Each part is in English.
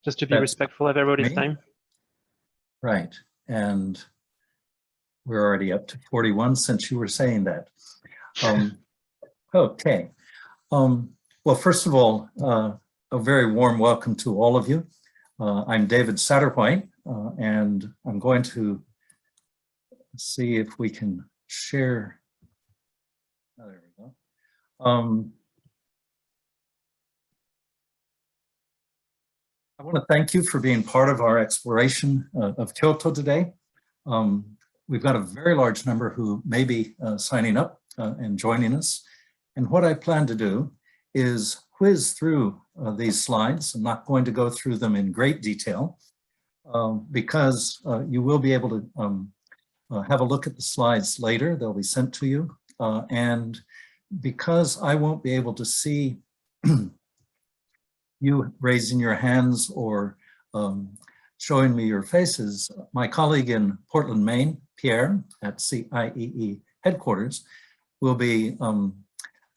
just to be That's respectful of everybody's me? time. Right. And we're already up to 41 since you were saying that. Okay. Well, first of all, a very warm welcome to all of you. I'm David Satterwhite, and I'm going to see if we can share. Oh, there we go. I want to thank you for being part of our exploration of Kyoto today. We've got a very large number who may be signing up and joining us. And what I plan to do is whiz through these slides. I'm not going to go through them in great detail because you will be able to have a look at the slides later. They'll be sent to you. And because I won't be able to see you raising your hands or showing me your faces, my colleague in Portland, Maine, Pierre, at CIEE headquarters, will be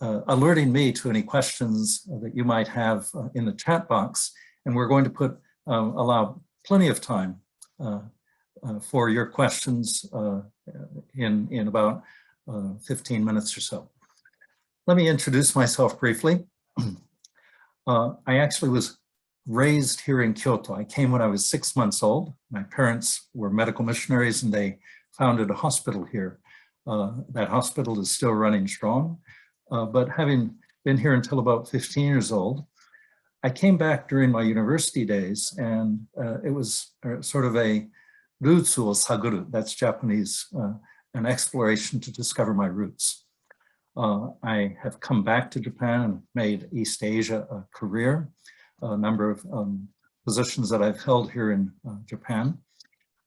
alerting me to any questions that you might have in the chat box. And we're going to allow plenty of time for your questions in about 15 minutes or so. Let me introduce myself briefly. I actually was raised here in Kyoto. I came when I was 6 months old. My parents were medical missionaries and they founded a hospital here. That hospital is still running strong. But having been here until about 15 years old, I came back during my university days, and it was sort of a rutsu o saguru, that's Japanese, an exploration to discover my roots. I have come back to Japan and made East Asia a career, a number of positions that I've held here in Japan.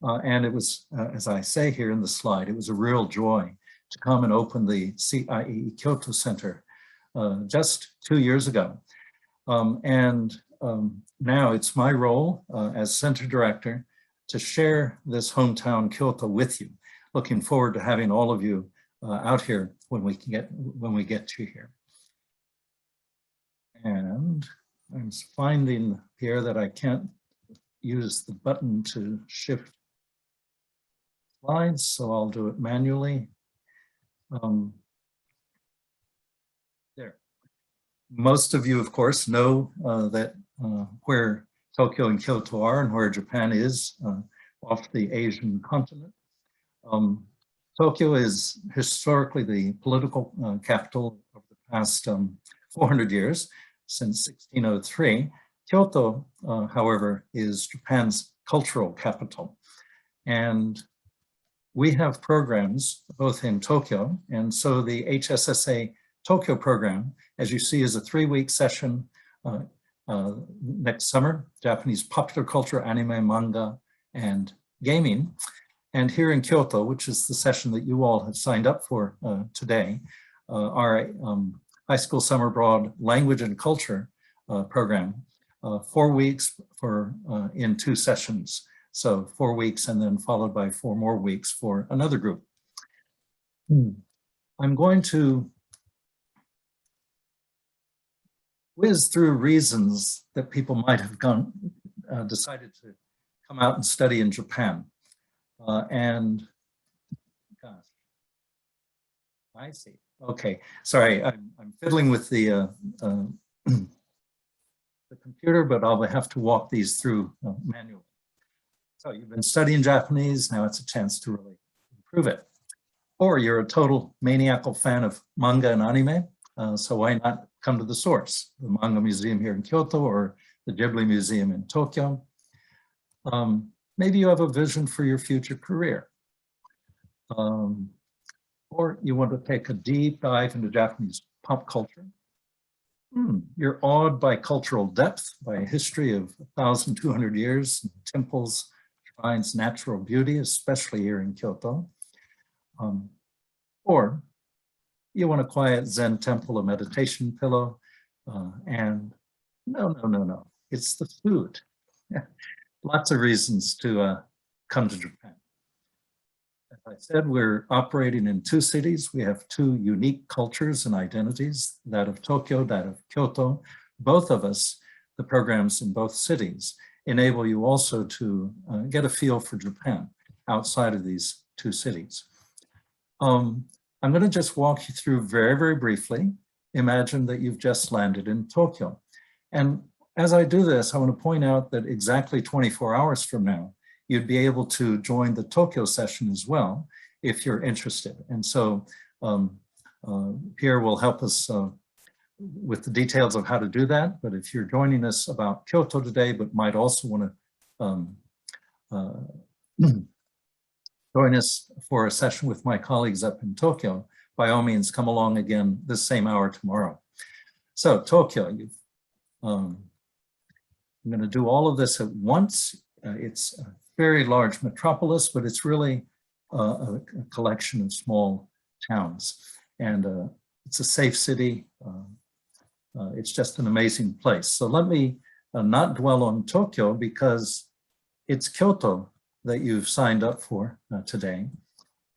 And it was, as I say here in the slide, it was a real joy to come and open the CIEE Kyoto Center just 2 years ago. Now it's my role as center director to share this hometown Kyoto with you. Looking forward to having all of you out here when we get to here. And I'm finding here that I can't use the button to shift slides, so I'll do it manually. There. Most of you, of course, know that where Tokyo and Kyoto are and where Japan is off the Asian continent. Tokyo is historically the political capital of the past 400 years, since 1603. Kyoto, however, is Japan's cultural capital. And we have programs both in Tokyo, and so the HSSA Tokyo program, as you see, is a 3-week session next summer, Japanese popular culture, anime, manga, and gaming. And here in Kyoto, which is the session that you all have signed up for today, our high school summer abroad language and culture program, 4 weeks in 2 sessions. So 4 weeks and then followed by 4 more weeks for another group. I'm going to whiz through reasons that people might have decided to come out and study in Japan. Gosh, I see. Okay, sorry, I'm fiddling with the computer, but I'll have to walk these through manually. So you've been studying Japanese, now it's a chance to really improve it. Or you're a total maniacal fan of manga and anime, so why not come to the source, the Manga Museum here in Kyoto or the Ghibli Museum in Tokyo. Maybe you have a vision for your future career. Or you want to take a deep dive into Japanese pop culture. You're awed by cultural depth, by a history of 1,200 years, temples, shrines, natural beauty, especially here in Kyoto. Or you want a quiet Zen temple, a meditation pillow, and no, it's the food. Lots of reasons to come to Japan. As I said, we're operating in 2 cities. We have 2 unique cultures and identities, that of Tokyo, that of Kyoto. Both of us, the programs in both cities, enable you also to get a feel for Japan outside of these two cities. I'm going to just walk you through very, very briefly. Imagine that you've just landed in Tokyo. And as I do this, I want to point out that exactly 24 hours from now, you'd be able to join the Tokyo session as well, if you're interested. And so Pierre will help us with the details of how to do that. But if you're joining us about Kyoto today, but might also want to join us for a session with my colleagues up in Tokyo, by all means, come along again this same hour tomorrow. So Tokyo, I'm going to do all of this at once. It's a very large metropolis, but it's really a collection of small towns. And it's a safe city. It's just an amazing place. So let me not dwell on Tokyo, because it's Kyoto that you've signed up for today.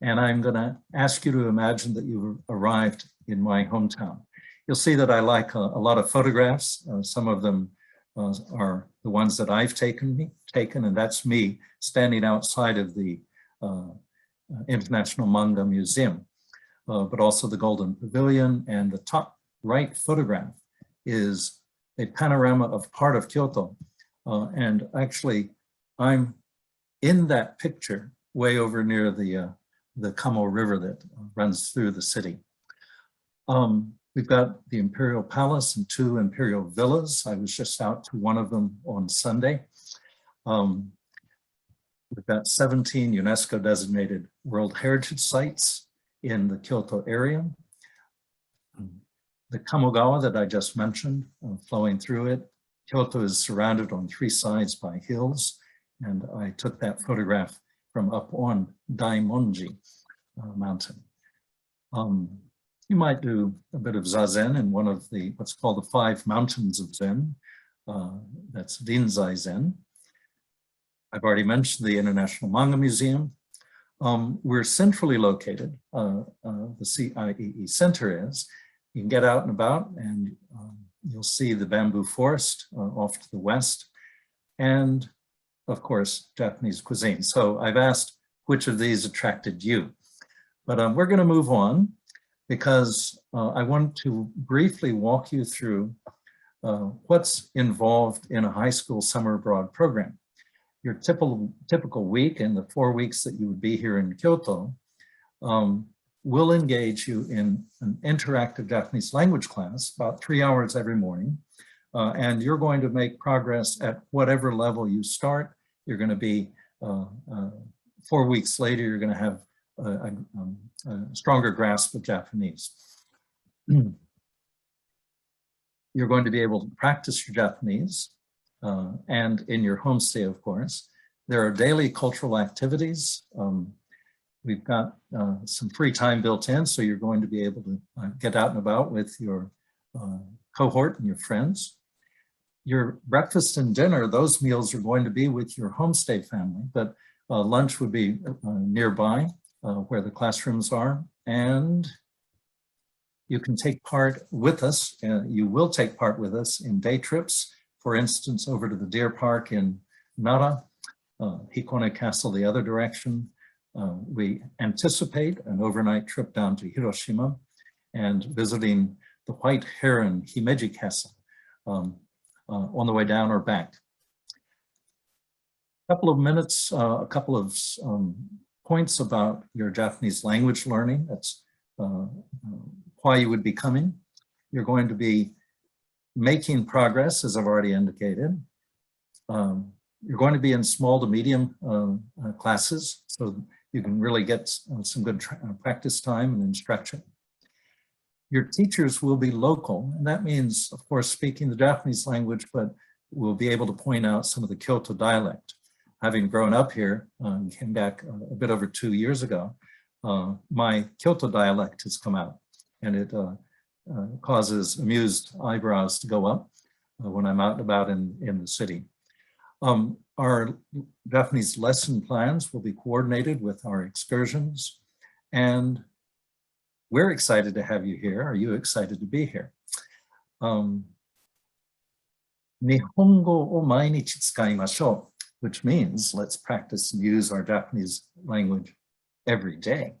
And I'm going to ask you to imagine that you've arrived in my hometown. You'll see that I like a lot of photographs. Some of them are the ones that I've taken, and that's me standing outside of the International Manga Museum, but also the Golden Pavilion. And the top right photograph is a panorama of part of Kyoto. And actually, I'm in that picture way over near the Kamo River that runs through the city. We've got the Imperial Palace and 2 Imperial Villas. I was just out to one of them on Sunday. We've got 17 UNESCO designated World Heritage Sites in the Kyoto area. The Kamogawa that I just mentioned, flowing through it. Kyoto is surrounded on 3 sides by hills, and I took that photograph from up on Daimonji mountain. You might do a bit of zazen in one of the, what's called the 5 mountains of Zen. That's Rinzai Zen. I've already mentioned the International Manga Museum. We're centrally located, the CIEE Center is. You can get out and about, and you'll see the bamboo forest off to the west, and of course, Japanese cuisine. So I've asked which of these attracted you. But we're going to move on, because I want to briefly walk you through what's involved in a high school summer abroad program. Your typical week, and the 4 weeks that you would be here in Kyoto, will engage you in an interactive Japanese language class, about 3 hours every morning. And you're going to make progress at whatever level you start. You're going to be, 4 weeks later, you're going to have a stronger grasp of Japanese. You're going to be able to practice your Japanese, and in your homestay, of course. There are daily cultural activities. We've got some free time built in, so you're going to be able to get out and about with your cohort and your friends. Your breakfast and dinner, those meals are going to be with your homestay family, but lunch would be nearby where the classrooms are. And you can take part with us, you will take part with us in day trips, for instance, over to the Deer Park in Nara, Hikone Castle the other direction. We anticipate an overnight trip down to Hiroshima and visiting the White Heron Himeji Castle on the way down or back. A couple of minutes, a couple of points about your Japanese language learning. That's why you would be coming. You're going to be making progress, as I've already indicated. You're going to be in small to medium classes, so you can really get some good practice time and instruction. Your teachers will be local, and that means, of course, speaking the Japanese language, but we'll be able to point out some of the Kyoto dialect. Having grown up here, came back a bit over 2 years ago, my Kyoto dialect has come out, and it causes amused eyebrows to go up when I'm out and about in the city. Our Japanese lesson plans will be coordinated with our excursions, and we're excited to have you here. Are you excited to be here? Nihongo o mainichi tsukaimashou, which means let's practice and use our Japanese language every day.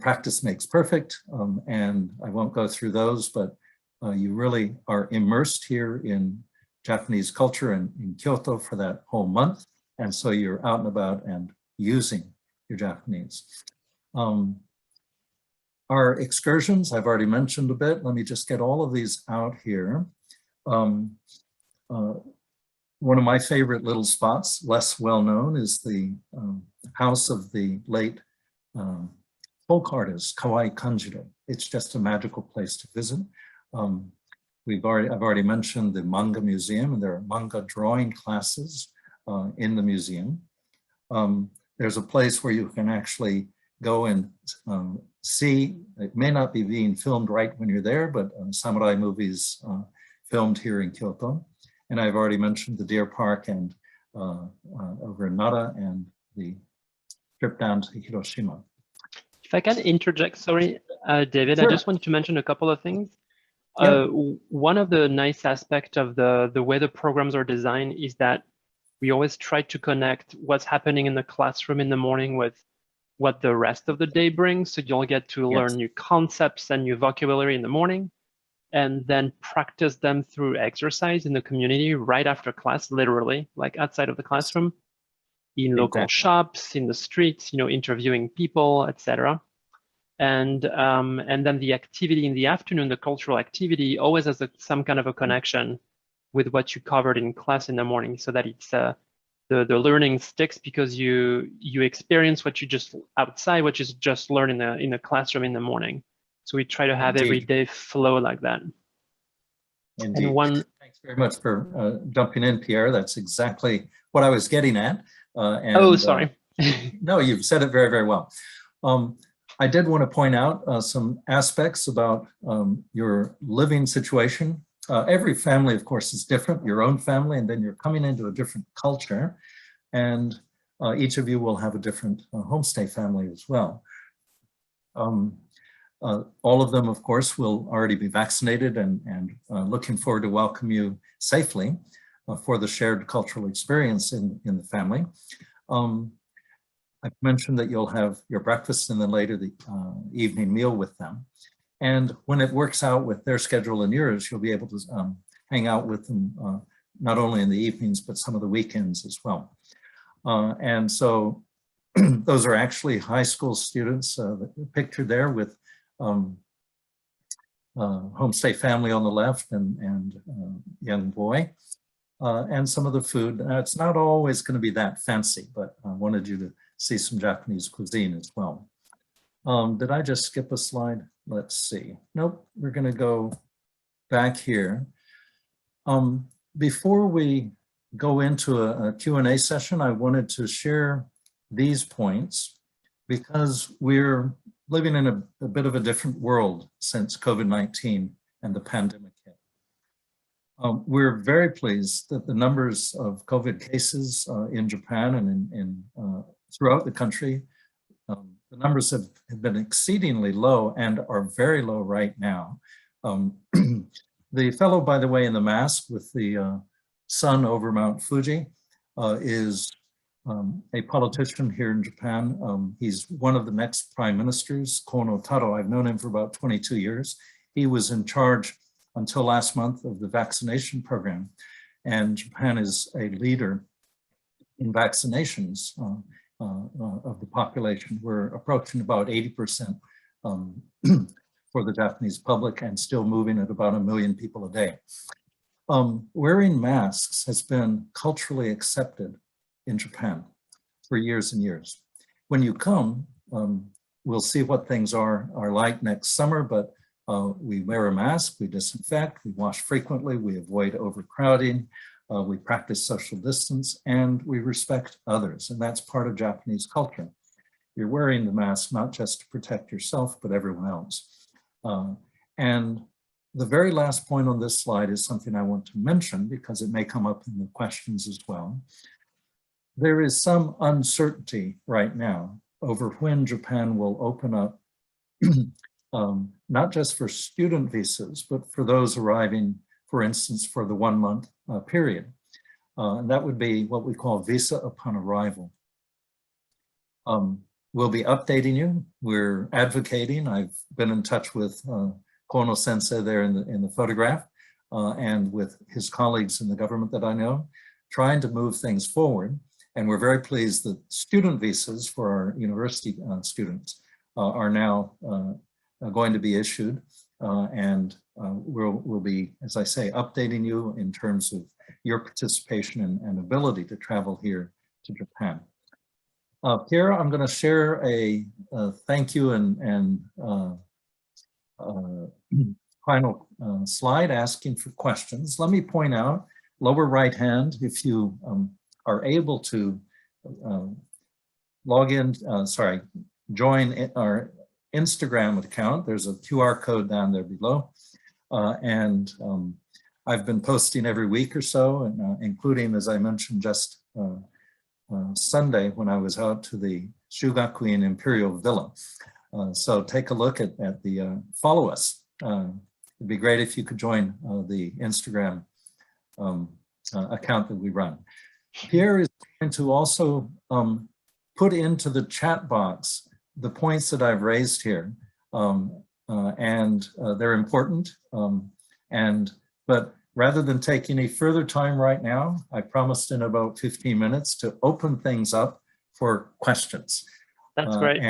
Practice makes perfect, and I won't go through those, but you really are immersed here in Japanese culture and in Kyoto for that whole month. And so you're out and about and using your Japanese. Our excursions, I've already mentioned a bit. Let me just get all of these out here. One of my favorite little spots, less well known, is the house of the late folk artist, Kawai Kanjiro. It's just a magical place to visit. I've already mentioned the Manga Museum, and there are manga drawing classes in the museum. There's a place where you can actually go and see, it may not be being filmed right when you're there, but samurai movies filmed here in Kyoto. And I've already mentioned the Deer Park and over in Nara and the trip down to Hiroshima. If I can interject, sorry, David, Sure. I just wanted to mention a couple of things. Yep. One of the nice aspects of the way the programs are designed is that we always try to connect what's happening in the classroom in the morning with what the rest of the day brings. So you'll get to learn new concepts and new vocabulary in the morning, and then practice them through exercise in the community right after class, literally, like outside of the classroom, in local shops, in the streets, interviewing people, etc. And then the activity in the afternoon, the cultural activity, always has some kind of a connection with what you covered in class in the morning, so that it's the learning sticks, because you experience what you just outside, what you just learned in the classroom in the morning. So we try to have every day flow like that. Indeed. Thanks very much for jumping in, Pierre. That's exactly what I was getting at. Sorry. No, you've said it very, very well. I did want to point out some aspects about your living situation. Every family, of course, is different, your own family, and then you're coming into a different culture. And each of you will have a different homestay family as well. All of them, of course, will already be vaccinated and looking forward to welcome you safely for the shared cultural experience in the family. I've mentioned that you'll have your breakfast and then later the evening meal with them. And when it works out with their schedule and yours, you'll be able to hang out with them not only in the evenings, but some of the weekends as well. And so those are actually high school students pictured there with homestay family on the left and young boy. And some of the food, it's not always going to be that fancy, but I wanted you to see some Japanese cuisine as well. Did I just skip a slide? Let's see. Nope, we're going to go back here. Before we go into a Q&A session, I wanted to share these points because we're living in a bit of a different world since COVID-19 and the pandemic hit. We're very pleased that the numbers of COVID cases in Japan and throughout the country, the numbers have been exceedingly low and are very low right now. The fellow, by the way, in the mask with the sun over Mount Fuji is a politician here in Japan. He's one of the next prime ministers, Kono Taro. I've known him for about 22 years. He was in charge until last month of the vaccination program. And Japan is a leader in vaccinations of the population. We're approaching about 80% for the Japanese public and still moving at about 1 million people a day. Wearing masks has been culturally accepted in Japan for years and years. When you come, we'll see what things are like next summer, but we wear a mask, we disinfect, we wash frequently, we avoid overcrowding, we practice social distance, and we respect others. And that's part of Japanese culture. You're wearing the mask not just to protect yourself, but everyone else. And the very last point on this slide is something I want to mention because it may come up in the questions as well. There is some uncertainty right now over when Japan will open up, not just for student visas, but for those arriving for instance, for the 1 month period. And that would be what we call visa upon arrival. We'll be updating you. We're advocating. I've been in touch with Kono Sensei there in the photograph and with his colleagues in the government that I know, trying to move things forward. And we're very pleased that student visas for our university students are now going to be issued. And we'll be, as I say, updating you in terms of your participation and ability to travel here to Japan. Pierre, I'm going to share a thank you and final slide asking for questions. Let me point out, lower right hand, if you are able to log in, join our Instagram account. There's a QR code down there below. And I've been posting every week or so, and, including, as I mentioned, just Sunday when I was out to the Shugakuin Imperial Villa. So take a look at the, follow us. It'd be great if you could join the Instagram account that we run. Pierre is going to also put into the chat box the points that I've raised here. And they're important. But rather than take any further time right now, I promised in about 15 minutes to open things up for questions. That's great.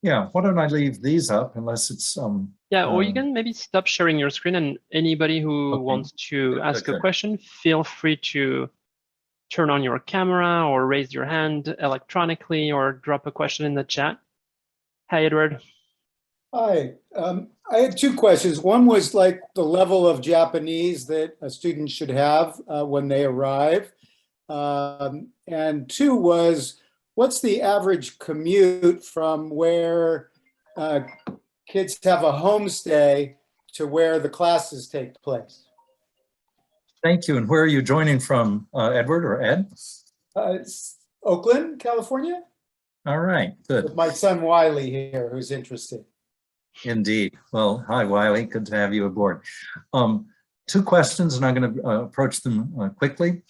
Yeah, why don't I leave these up unless it's... yeah, or you can maybe stop sharing your screen, and anybody who wants to ask a question, feel free to turn on your camera or raise your hand electronically or drop a question in the chat. Hi, Edward. Hi, I had two questions. One was like the level of Japanese that a student should have when they arrive. And two was, what's the average commute from where kids have a homestay to where the classes take place? Thank you. And where are you joining from, Edward or Ed? Oakland, California. All right, good. With my son Wiley here, who's interested. Indeed. Well, hi, Wiley. Good to have you aboard. Two questions, and I'm going to approach them quickly.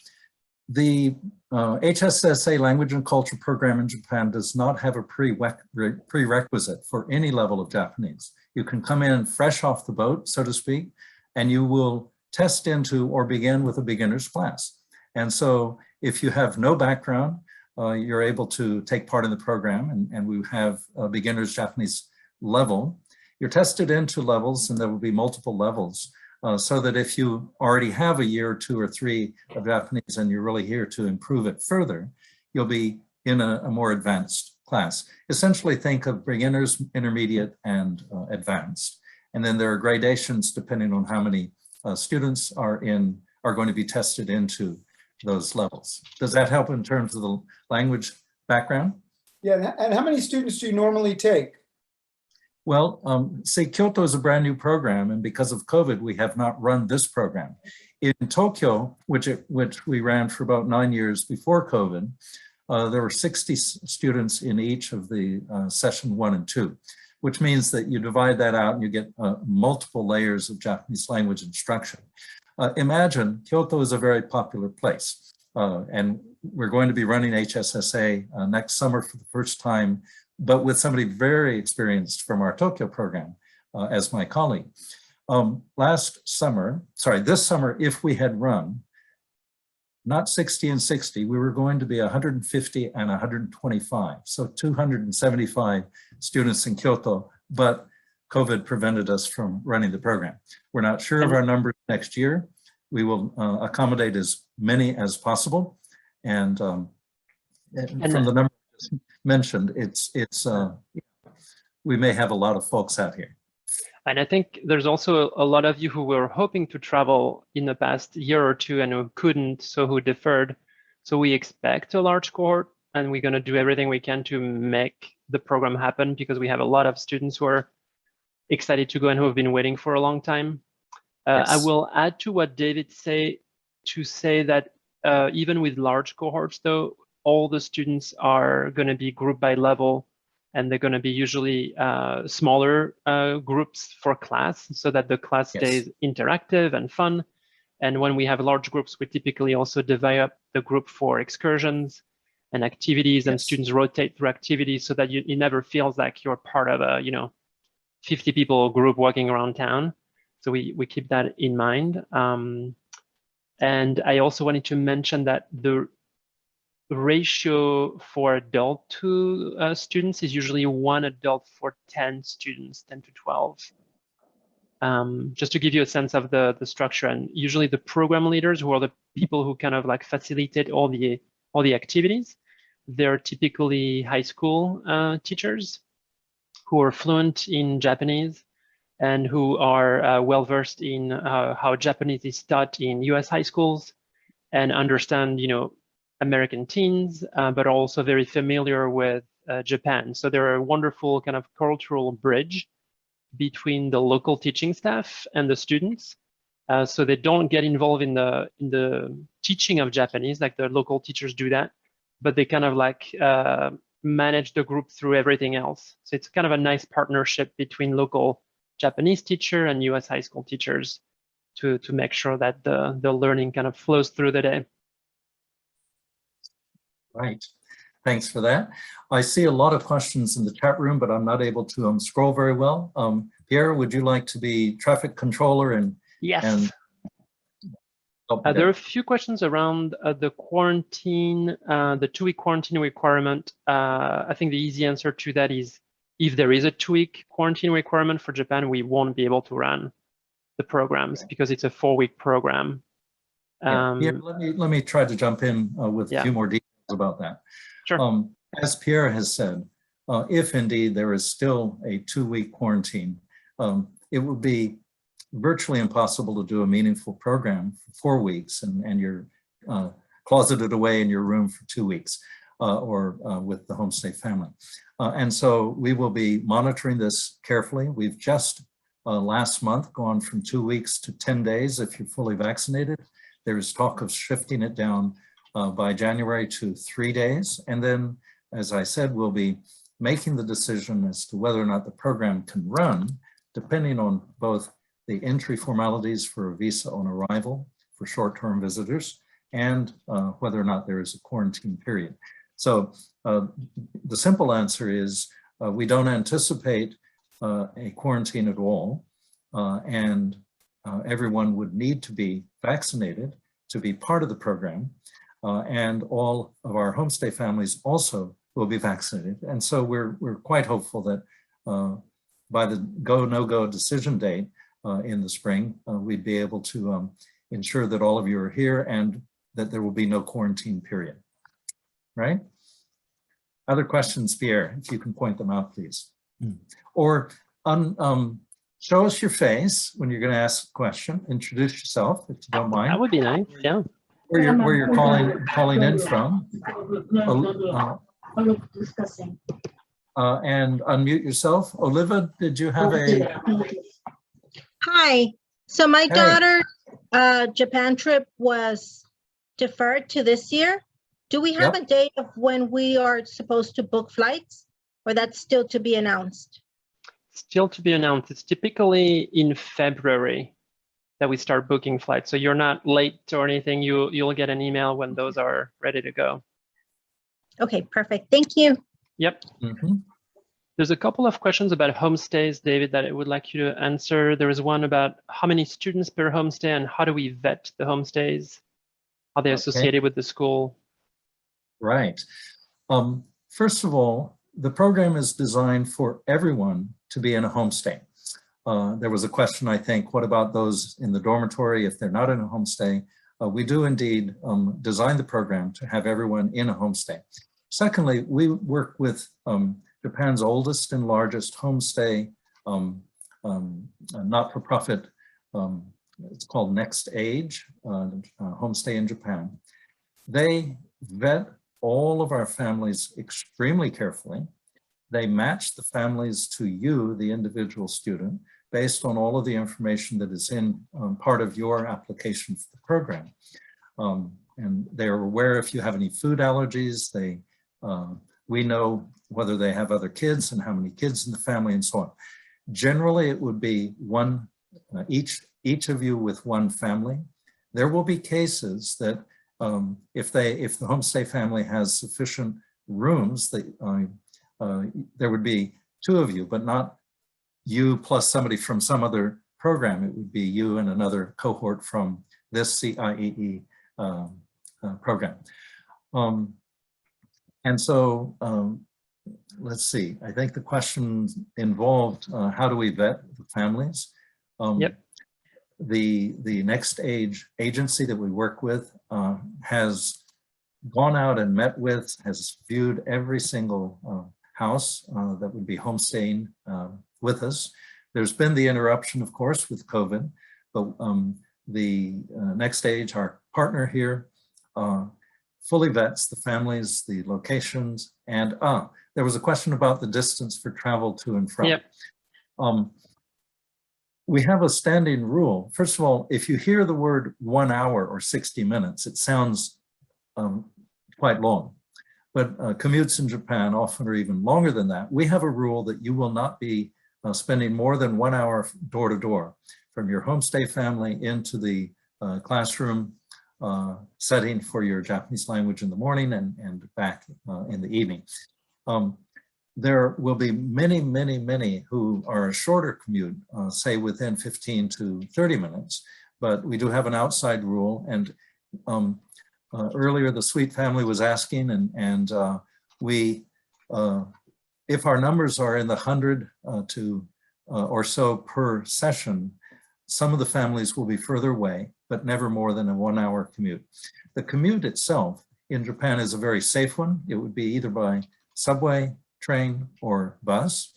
The HSSA Language and Culture program in Japan does not have a prerequisite for any level of Japanese. You can come in fresh off the boat, so to speak, and you will test into or begin with a beginner's class. And so if you have no background, you're able to take part in the program, and we have a beginner's Japanese level. You're tested into levels, and there will be multiple levels, so that if you already have a year or 2 or 3 of Japanese and you're really here to improve it further, you'll be in a more advanced class. Essentially think of beginners, intermediate, and advanced. And then there are gradations depending on how many students are going to be tested into those levels. Does that help in terms of the language background? Yeah, and how many students do you normally take? Well, see, Kyoto is a brand new program, and because of COVID, we have not run this program. In Tokyo, which we ran for about 9 years before COVID, there were 60 students in each of the session 1 and 2, which means that you divide that out and you get multiple layers of Japanese language instruction. Imagine Kyoto is a very popular place, and we're going to be running HSSA next summer for the first time, but with somebody very experienced from our Tokyo program as my colleague. This summer, if we had run, not 60 and 60, we were going to be 150 and 125, so 275 students in Kyoto, but COVID prevented us from running the program. We're not sure of our numbers next year. We will accommodate as many as possible, and from the numbers mentioned, we may have a lot of folks out here. And I think there's also a lot of you who were hoping to travel in the past year or 2 and who couldn't, so who deferred. So we expect a large cohort, and we're going to do everything we can to make the program happen, because we have a lot of students who are excited to go and who have been waiting for a long time. Yes. I will add to what David say that even with large cohorts, though, all the students are going to be grouped by level. and they're going to be usually smaller groups for class so that the class stays interactive and fun. And when we have large groups, we typically also divide up the group for excursions and activities, and students rotate through activities so that it never feels like you're part of a 50 people group walking around town. So we keep that in mind. And I also wanted to mention that the ratio for adult to students is usually 1 adult for 10 students, 10 to 12. Just to give you a sense of the structure, and usually the program leaders, who are the people who kind of like facilitate all the activities, they're typically high school teachers who are fluent in Japanese and who are well-versed in how Japanese is taught in US high schools and understand, American teens, but are also very familiar with Japan. So they're a wonderful kind of cultural bridge between the local teaching staff and the students. So they don't get involved in the teaching of Japanese like the local teachers do that, but they kind of like manage the group through everything else. So it's kind of a nice partnership between local Japanese teacher and US high school teachers to make sure that the learning kind of flows through the day. Right. Thanks for that. I see a lot of questions in the chat room, but I'm not able to scroll very well. Pierre, would you like to be traffic controller? And yes. And, there are a few questions around the quarantine, the 2-week quarantine requirement. I think the easy answer to that is if there is a 2-week quarantine requirement for Japan, we won't be able to run the programs because it's a 4-week program. Let me try to jump in with a few more details about that. Sure. As Pierre has said, if indeed there is still a 2-week quarantine, it would be virtually impossible to do a meaningful program for 4 weeks and you're closeted away in your room for 2 weeks or with the homestay family. And so we will be monitoring this carefully. We've just last month gone from 2 weeks to 10 days if you're fully vaccinated. There is talk of shifting it down by January to 3 days. And then, as I said, we'll be making the decision as to whether or not the program can run, depending on both the entry formalities for a visa on arrival for short-term visitors and whether or not there is a quarantine period. So the simple answer is we don't anticipate a quarantine at all, and everyone would need to be vaccinated to be part of the program, and all of our homestay families also will be vaccinated. And so we're quite hopeful that by the go, no-go decision date in the spring, we'd be able to ensure that all of you are here and that there will be no quarantine period, right? Other questions, Pierre, if you can point them out, please. Or show us your face when you're going to ask a question. Introduce yourself, if you don't mind. That would be nice, yeah. Where you're calling in from. And unmute yourself. Oliva, did you have a... Hi. So my daughter's Japan trip was deferred to this year. Do we have a date of when we are supposed to book flights, or that's still to be announced? Still to be announced. It's typically in February that we start booking flights. So you're not late or anything. You'll get an email when those are ready to go. Okay, perfect. Thank you. Yep. There's a couple of questions about homestays, David, that I would like you to answer. There is one about how many students per homestay and how do we vet the homestays? Are they associated with the school? Right. First of all, the program is designed for everyone to be in a homestay. There was a question, I think, what about those in the dormitory if they're not in a homestay? We do indeed design the program to have everyone in a homestay. Secondly, we work with Japan's oldest and largest homestay, not-for-profit, it's called Next Age, homestay in Japan. They vet all of our families extremely carefully. They match the families to you, the individual student, based on all of the information that is in part of your application for the program. And they're aware if you have any food allergies. They we know whether they have other kids and how many kids in the family and so on. Generally, it would be one, each of you with one family. There will be cases that if the homestay family has sufficient rooms, there would be two of you, but not you plus somebody from some other program. It would be you and another cohort from this CIEE program. And so let's see, I think the question involved how do we vet the families? Yep. The Next Age agency that we work with has gone out and met with, has viewed every single house that would be homestaying with us. There's been the interruption, of course, with COVID, but the Next Age, our partner here, fully vets the families, the locations, and there was a question about the distance for travel to and from. Yep. We have a standing rule. First of all, if you hear the word 1 hour or 60 minutes, it sounds quite long. But commutes in Japan often are even longer than that. We have a rule that you will not be spending more than 1 hour door to door from your homestay family into the classroom setting for your Japanese language in the morning and back in the evening. There will be many, many, many who are a shorter commute, say within 15 to 30 minutes, but we do have an outside rule. And earlier the Sweet family was asking, and if our numbers are in the 100 or so per session, some of the families will be further away, but never more than a 1 hour commute. The commute itself in Japan is a very safe one. It would be either by subway, train, or bus.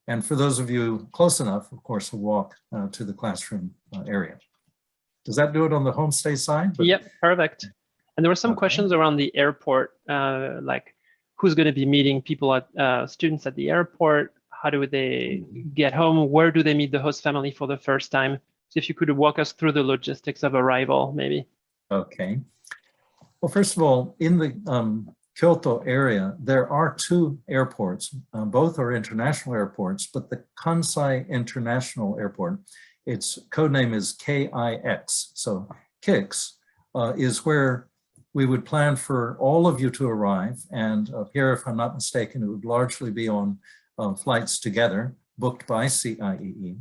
And for those of you close enough, of course, a walk to the classroom area. Does that do it on the homestay side? Yep, perfect. And there were some questions around the airport, like who's going to be meeting people at students at the airport? How do they get home? Where do they meet the host family for the first time? So if you could walk us through the logistics of arrival, maybe. Okay. Well, first of all, in the Kyoto area, there are two airports. Both are international airports, but the Kansai International Airport, its code name is KIX. So KIX is where we would plan for all of you to arrive. And Pierre, if I'm not mistaken, it would largely be on flights together, booked by CIEE.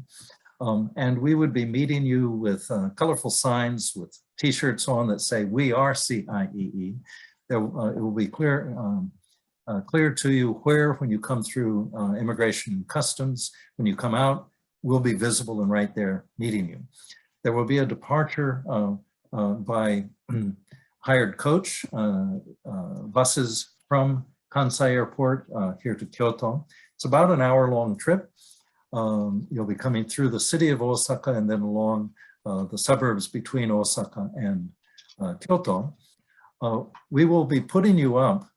And we would be meeting you with colorful signs with T-shirts on that say, "We are CIEE." It will be clear to you where, when you come through immigration and customs, when you come out, we'll be visible and right there meeting you. There will be a departure by hired coach, buses from Kansai Airport here to Kyoto. It's about an hour-long trip. You'll be coming through the city of Osaka and then along the suburbs between Osaka and Kyoto. We will be putting you up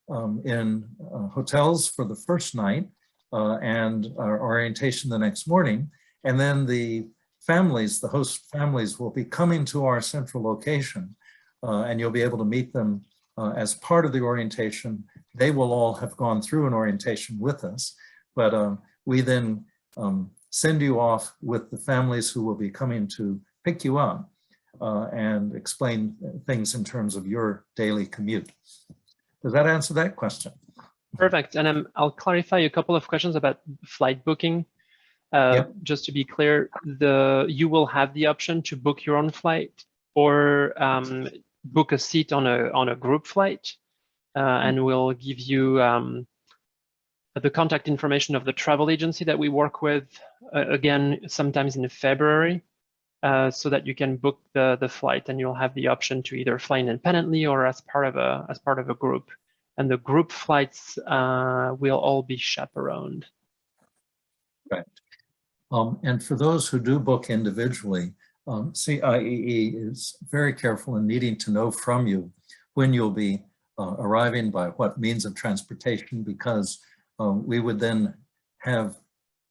in hotels for the first night and our orientation the next morning. And then the families, the host families, will be coming to our central location and you'll be able to meet them as part of the orientation. They will all have gone through an orientation with us, but we then send you off with the families who will be coming to pick you up and explain things in terms of your daily commute. Does that answer that question? Perfect. And I'll clarify a couple of questions about flight booking. Yep. Just to be clear, you will have the option to book your own flight or book a seat on a group flight, and we'll give you the contact information of the travel agency that we work with, again, sometimes in February, so that you can book the flight and you'll have the option to either fly independently or as part of a group. And the group flights will all be chaperoned. Right. And for those who do book individually, CIEE is very careful in needing to know from you when you'll be arriving, by what means of transportation, because we would then have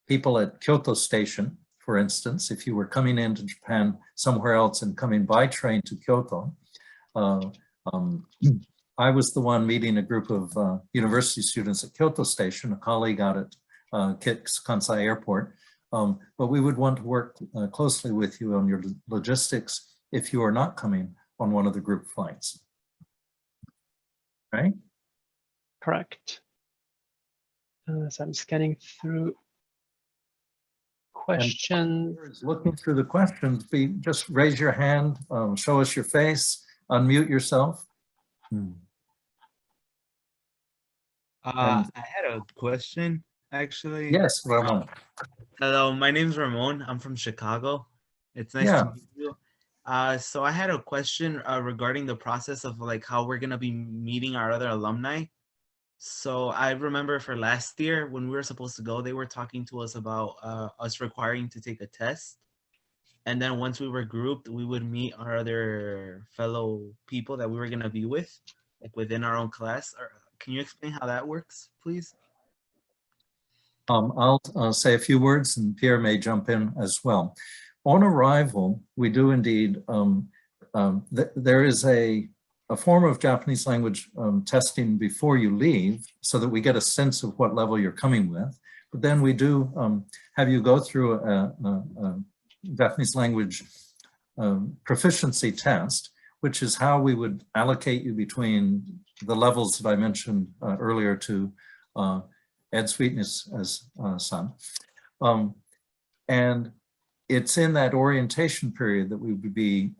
people at Kyoto Station, for instance, if you were coming into Japan somewhere else and coming by train to Kyoto, I was the one meeting a group of university students at Kyoto Station, a colleague out at Kansai Airport. But we would want to work closely with you on your logistics if you are not coming on one of the group flights. Right? Correct. So I'm scanning through questions. Looking through the questions, just raise your hand, show us your face, unmute yourself. I had a question, actually. Yes, Ramon. Hello, my name's Ramon. I'm from Chicago. It's nice to meet you. So I had a question regarding the process of like how we're gonna be meeting our other alumni. So I remember for last year when we were supposed to go, they were talking to us about us requiring to take a test. And then once we were grouped, we would meet our other fellow people that we were gonna be with, like within our own class. Can you explain how that works, please? I'll say a few words and Pierre may jump in as well. On arrival, we do indeed, there is a form of Japanese language testing before you leave so that we get a sense of what level you're coming with. But then we do have you go through a Japanese language proficiency test, which is how we would allocate you between the levels that I mentioned earlier to Ed Sweetness as son. And it's in that orientation period that we would be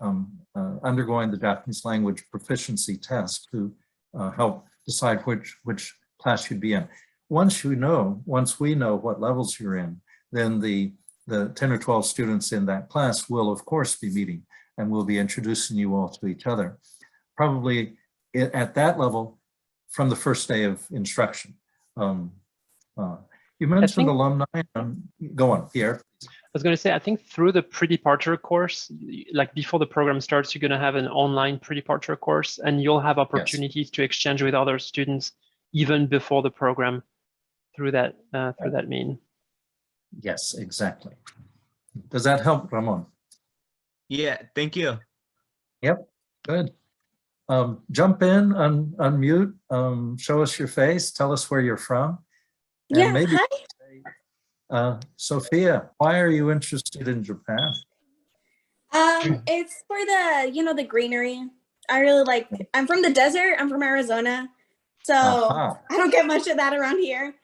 undergoing the Japanese language proficiency test to help decide which class you'd be in. Once we know what levels you're in, then the 10 or 12 students in that class will of course be meeting and we'll be introducing you all to each other. Probably at that level from the first day of instruction. You mentioned alumni. Go on, Pierre. I was going to say, I think through the pre-departure course, like before the program starts, you're going to have an online pre-departure course and you'll have opportunities to exchange with other students even before the program through that mean. Yes, exactly. Does that help, Ramon? Yeah, thank you. Yep, good. Jump in, unmute, show us your face, tell us where you're from. And yeah, maybe hi. Sophia, why are you interested in Japan? It's for the greenery. I really like, I'm from the desert, I'm from Arizona. So I don't get much of that around here.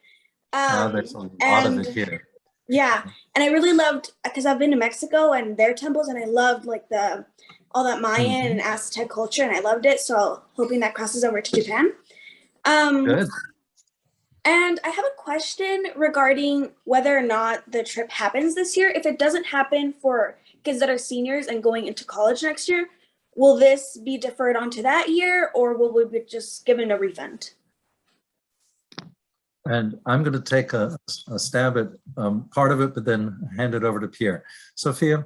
There's a lot of it here. Yeah, and I really loved, because I've been to Mexico and their temples, and I loved like all that Mayan and Aztec culture, and I loved it. So hoping that crosses over to Japan. Good. And I have a question regarding whether or not the trip happens this year. If it doesn't happen for kids that are seniors and going into college next year, will this be deferred onto that year, or will we be just given a refund? And I'm going to take a stab at part of it, but then hand it over to Pierre. Sophia,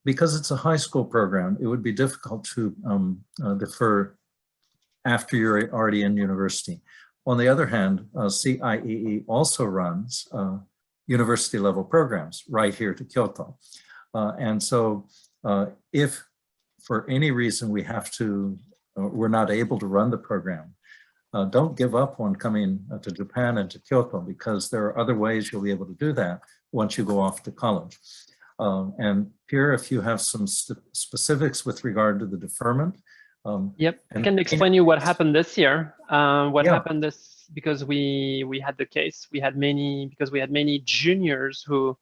because it's a high school program, it would be difficult to defer after you're already in university. On the other hand, CIEE also runs university level programs right here to Kyoto. And so if for any reason we have to, we're not able to run the program, don't give up on coming to Japan and to Kyoto, because there are other ways you'll be able to do that once you go off to college. And Pierre, if you have some specifics with regard to the deferment. Yep, I can explain you what happened this year. Happened this, because we had the case, we had many juniors who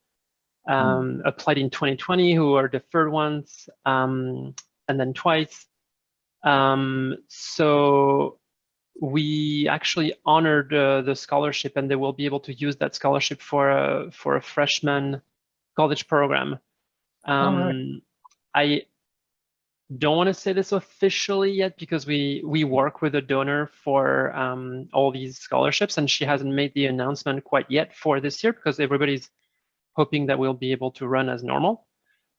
applied in 2020 who are deferred once and then twice. So we actually honored the scholarship, and they will be able to use that scholarship for a freshman college program. I don't want to say this officially yet, because we work with a donor for all these scholarships, and she hasn't made the announcement quite yet for this year, because everybody's hoping that we'll be able to run as normal.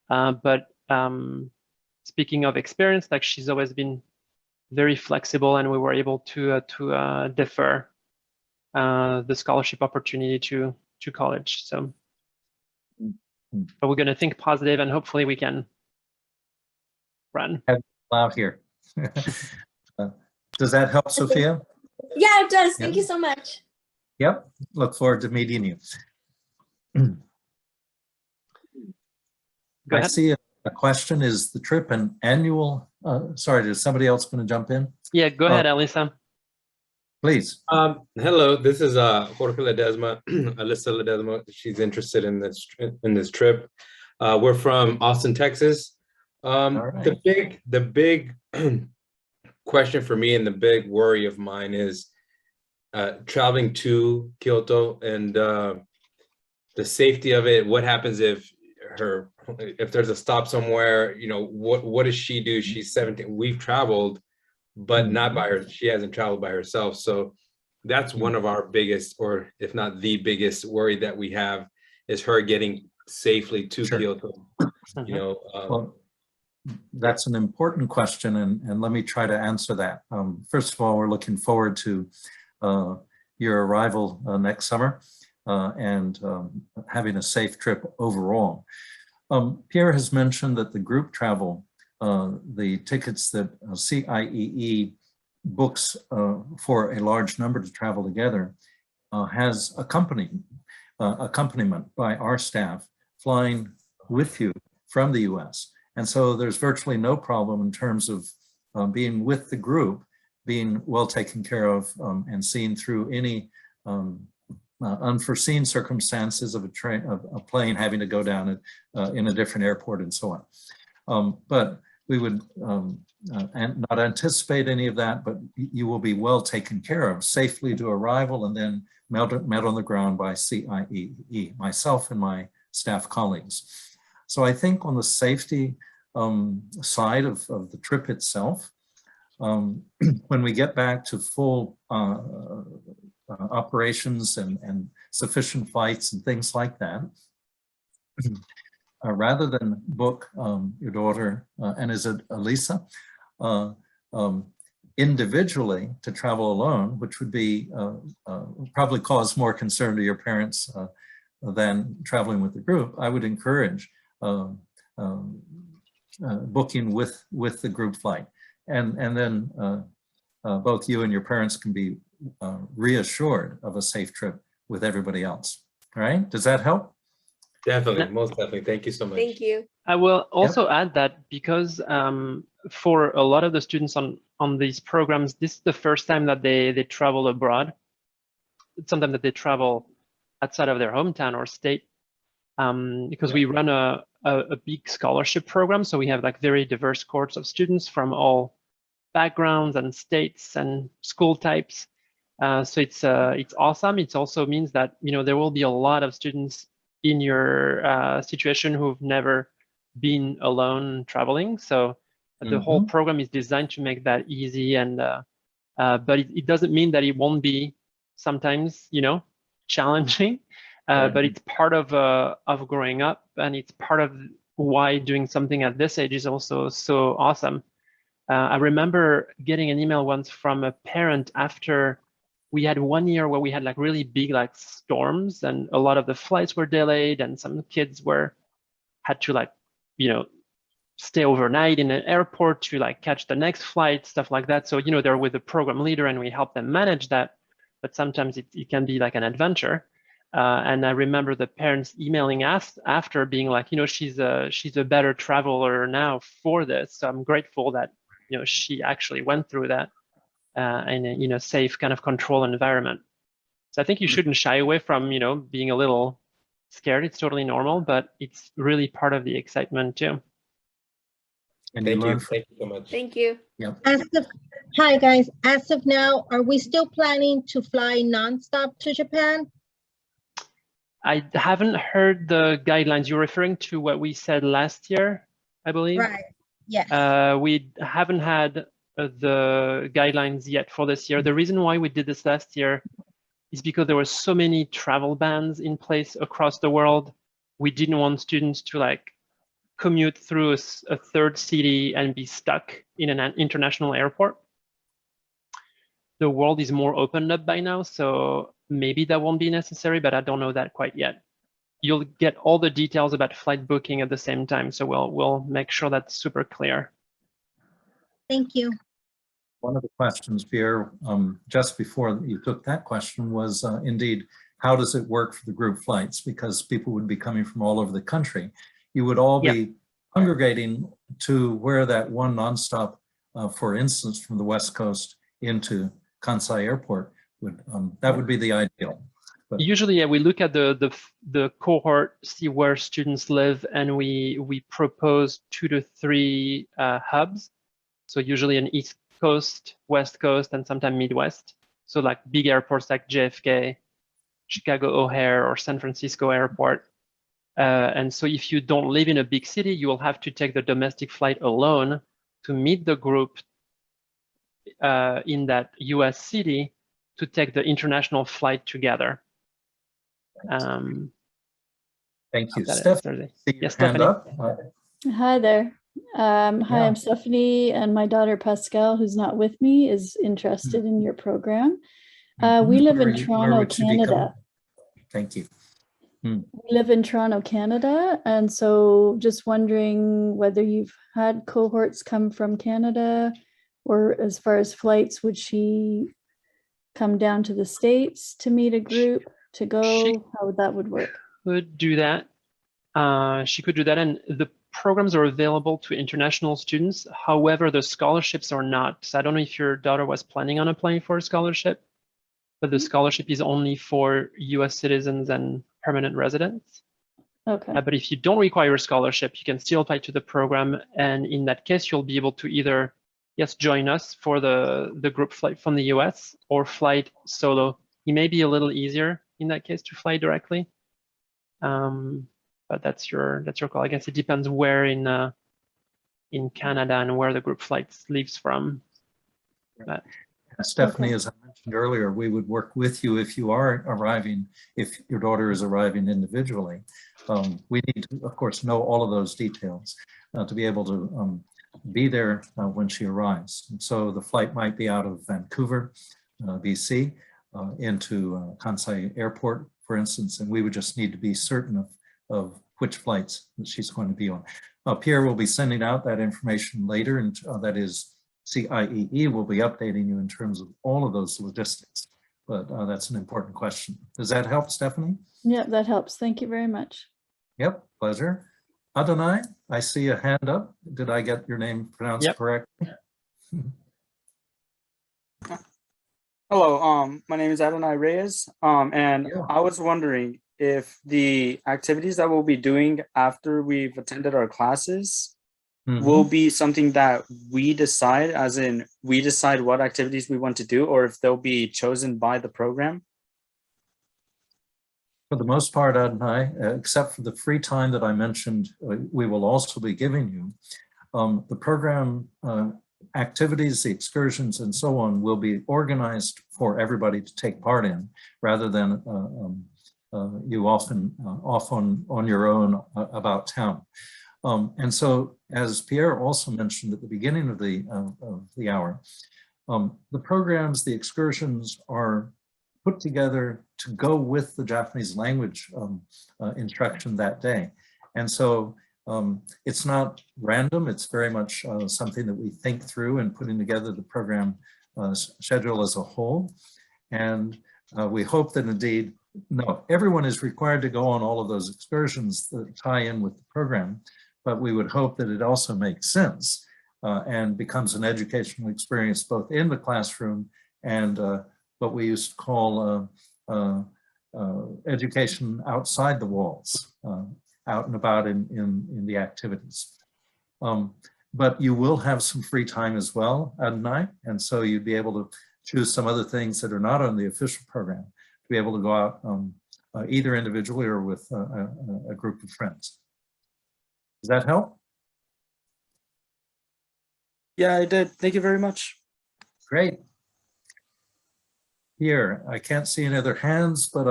But speaking of experience, like, she's always been very flexible, and we were able to defer the scholarship opportunity to college. So, but we're going to think positive, and hopefully we can run. Out here. Does that help, Sophia? Yeah, it does. Yeah. Thank you so much. Yep. Look forward to meeting you. Go I ahead. see a question. Is the trip an annual? Sorry, is somebody else going to jump in? Yeah, go ahead, Elisa. Please. Hello, this is Jorge Ledesma, Alyssa Ledesma. She's interested in this trip. We're from Austin, Texas. Right. The big question for me and the big worry of mine is traveling to Kyoto and the safety of it. What happens if there's a stop somewhere? You know, what does she do? She's 17. We've traveled, but not by her. She hasn't traveled by herself. So that's one of our biggest, or if not the biggest worry that we have, is her getting safely to Kyoto. You know, well, that's an important question, and let me try to answer that. First of all, we're looking forward to your arrival next summer and having a safe trip overall. Pierre has mentioned that the group travel, the tickets that CIEE books for a large number to travel together has accompaniment by our staff flying with you from the US. And so there's virtually no problem in terms of being with the group, being well taken care of and seen through any unforeseen circumstances of a plane having to go down in a different airport and so on. But we would not anticipate any of that, but you will be well taken care of safely to arrival and then met on the ground by CIEE, myself and my staff colleagues. So I think on the safety side of the trip itself, when we get back to full operations and sufficient flights and things like that, rather than book your daughter, and is it Elisa, individually to travel alone, which would be probably cause more concern to your parents than traveling with the group, I would encourage booking with the group flight. And then both you and your parents can be reassured of a safe trip with everybody else. All right, does that help? Definitely, most definitely. Thank you so much. Thank you. I will also add that because for a lot of the students on these programs, this is the first time that they travel abroad. It's sometimes that they travel outside of their hometown or state, because we run a big scholarship program. So we have like very diverse cohorts of students from all backgrounds and states and school types. So it's awesome. It also means that, you know, there will be a lot of students in your situation who've never been alone traveling. So the whole program is designed to make that easy, and but it doesn't mean that it won't be sometimes, you know, challenging. But it's part of growing up, and it's part of why doing something at this age is also so awesome. I remember getting an email once from a parent after we had 1 year where we had like really big like storms, and a lot of the flights were delayed, and some kids had to like, you know, stay overnight in an airport to like catch the next flight, stuff like that. So, you know, they're with the program leader and we help them manage that, but sometimes it can be like an adventure. And I remember the parents emailing us after being like, you know, she's a better traveler now for this. So I'm grateful that, you know, she actually went through that in a, you know, safe kind of control environment. So I think you shouldn't shy away from, you know, being a little scared. It's totally normal, but it's really part of the excitement too. And Thank you. Thank you so much. Thank you. Yeah. Hi guys, as of now, are we still planning to fly nonstop to Japan? I haven't heard the guidelines. You're referring to what we said last year, I believe? Right, yes. We haven't had the guidelines yet for this year. The reason why we did this last year is because there were so many travel bans in place across the world. We didn't want students to like commute through a third city and be stuck in an international airport. The world is more opened up by now, so maybe that won't be necessary, but I don't know that quite yet. You'll get all the details about flight booking at the same time, so we'll make sure that's super clear. Thank you. One of the questions, Pierre, just before you took that question was indeed, how does it work for the group flights? Because people would be coming from all over the country. You would all be congregating to where that one nonstop, for instance, from the West Coast into Kansai Airport would, that would be the ideal. But usually, yeah, we look at the cohort, see where students live, and we propose 2 to 3 hubs. So usually an East Coast, West Coast, and sometimes Midwest. So like big airports like JFK, Chicago O'Hare, or San Francisco Airport. And so if you don't live in a big city, you will have to take the domestic flight alone to meet the group in that US city to take the international flight together. thank you. Stephanie. Yes, Stephanie. Up. Hi there. Hi, I'm Stephanie, and my daughter Pascal, who's not with me, is interested in your program. We live in Toronto, Canada. Thank you. We live in Toronto, Canada, and so just wondering whether you've had cohorts come from Canada, or as far as flights, would she come down to the States to meet a group, to go? How that would work? Could do that. She could do that, and the programs are available to international students. However, the scholarships are not. So I don't know if your daughter was planning on applying for a scholarship, but the scholarship is only for US citizens and permanent residents. Okay. But if you don't require a scholarship, you can still apply to the program. And in that case, you'll be able to either, yes, join us for the group flight from the US or flight solo. It may be a little easier in that case to fly directly. But that's your call. I guess it depends where in Canada and where the group flights leaves from. But, Stephanie, as I mentioned earlier, we would work with you if you are arriving, if your daughter is arriving individually. We need to, of course, know all of those details to be able to be there when she arrives. And so the flight might be out of Vancouver, BC, into Kansai Airport, for instance, and we would just need to be certain of which flights that she's going to be on. Pierre will be sending out that information later, and that is CIEE will be updating you in terms of all of those logistics, but that's an important question. Does that help, Stephanie? Yep, that helps. Thank you very much. Yep, pleasure. Adonai, I see a hand up. Did I get your name pronounced correctly? Hello, my name is Adonai Reyes, and I was wondering if the activities that we'll be doing after we've attended our classes will be something that we decide, as in we decide what activities we want to do, or if they'll be chosen by the program? For the most part, Adonai, except for the free time that I mentioned, we will also be giving you. The program activities, the excursions, and so on will be organized for everybody to take part in, rather than you often off on your own about town. And so, as Pierre also mentioned at the beginning of the hour, the programs, the excursions are put together to go with the Japanese language instruction that day. And so it's not random, it's very much something that we think through in putting together the program schedule as a whole. And we hope that indeed, no, everyone is required to go on all of those excursions that tie in with the program, but we would hope that it also makes sense and becomes an educational experience both in the classroom and what we used to call education outside the walls, out and about in the activities. But you will have some free time as well at night, and so you'd be able to choose some other things that are not on the official program to be able to go out either individually or with a group of friends. Does that help? Yeah, I did. Thank you very much. Great. Here, I can't see any other hands, but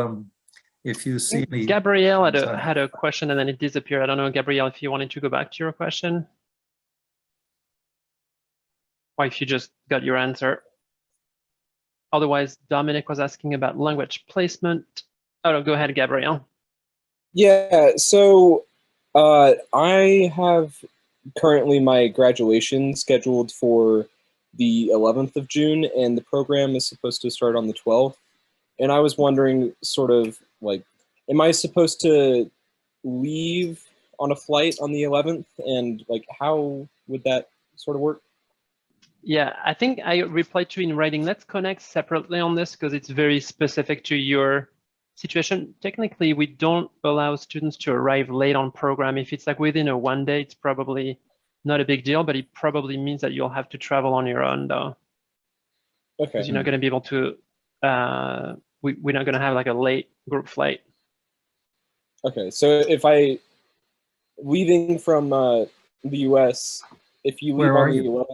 if you see me. Gabrielle had a question and then it disappeared. I don't know, Gabrielle, if you wanted to go back to your question. Or if you just got your answer. Otherwise, Dominic was asking about language placement. Oh, no, go ahead, Gabrielle. Yeah, so I have currently my graduation scheduled for the 11th of June, and the program is supposed to start on the 12th. And I was wondering, sort of like, am I supposed to leave on a flight on the 11th, and like how would that sort of work? Yeah, I think I replied to you in writing. Let's connect separately on this because it's very specific to your situation. Technically, we don't allow students to arrive late on program. If it's like within a 1 day, it's probably not a big deal, but it probably means that you'll have to travel on your own though. Okay. Because you're not going to be able to, we're not going to have like a late group flight. Okay, so if I leaving from the US, if you leave Where on are the you?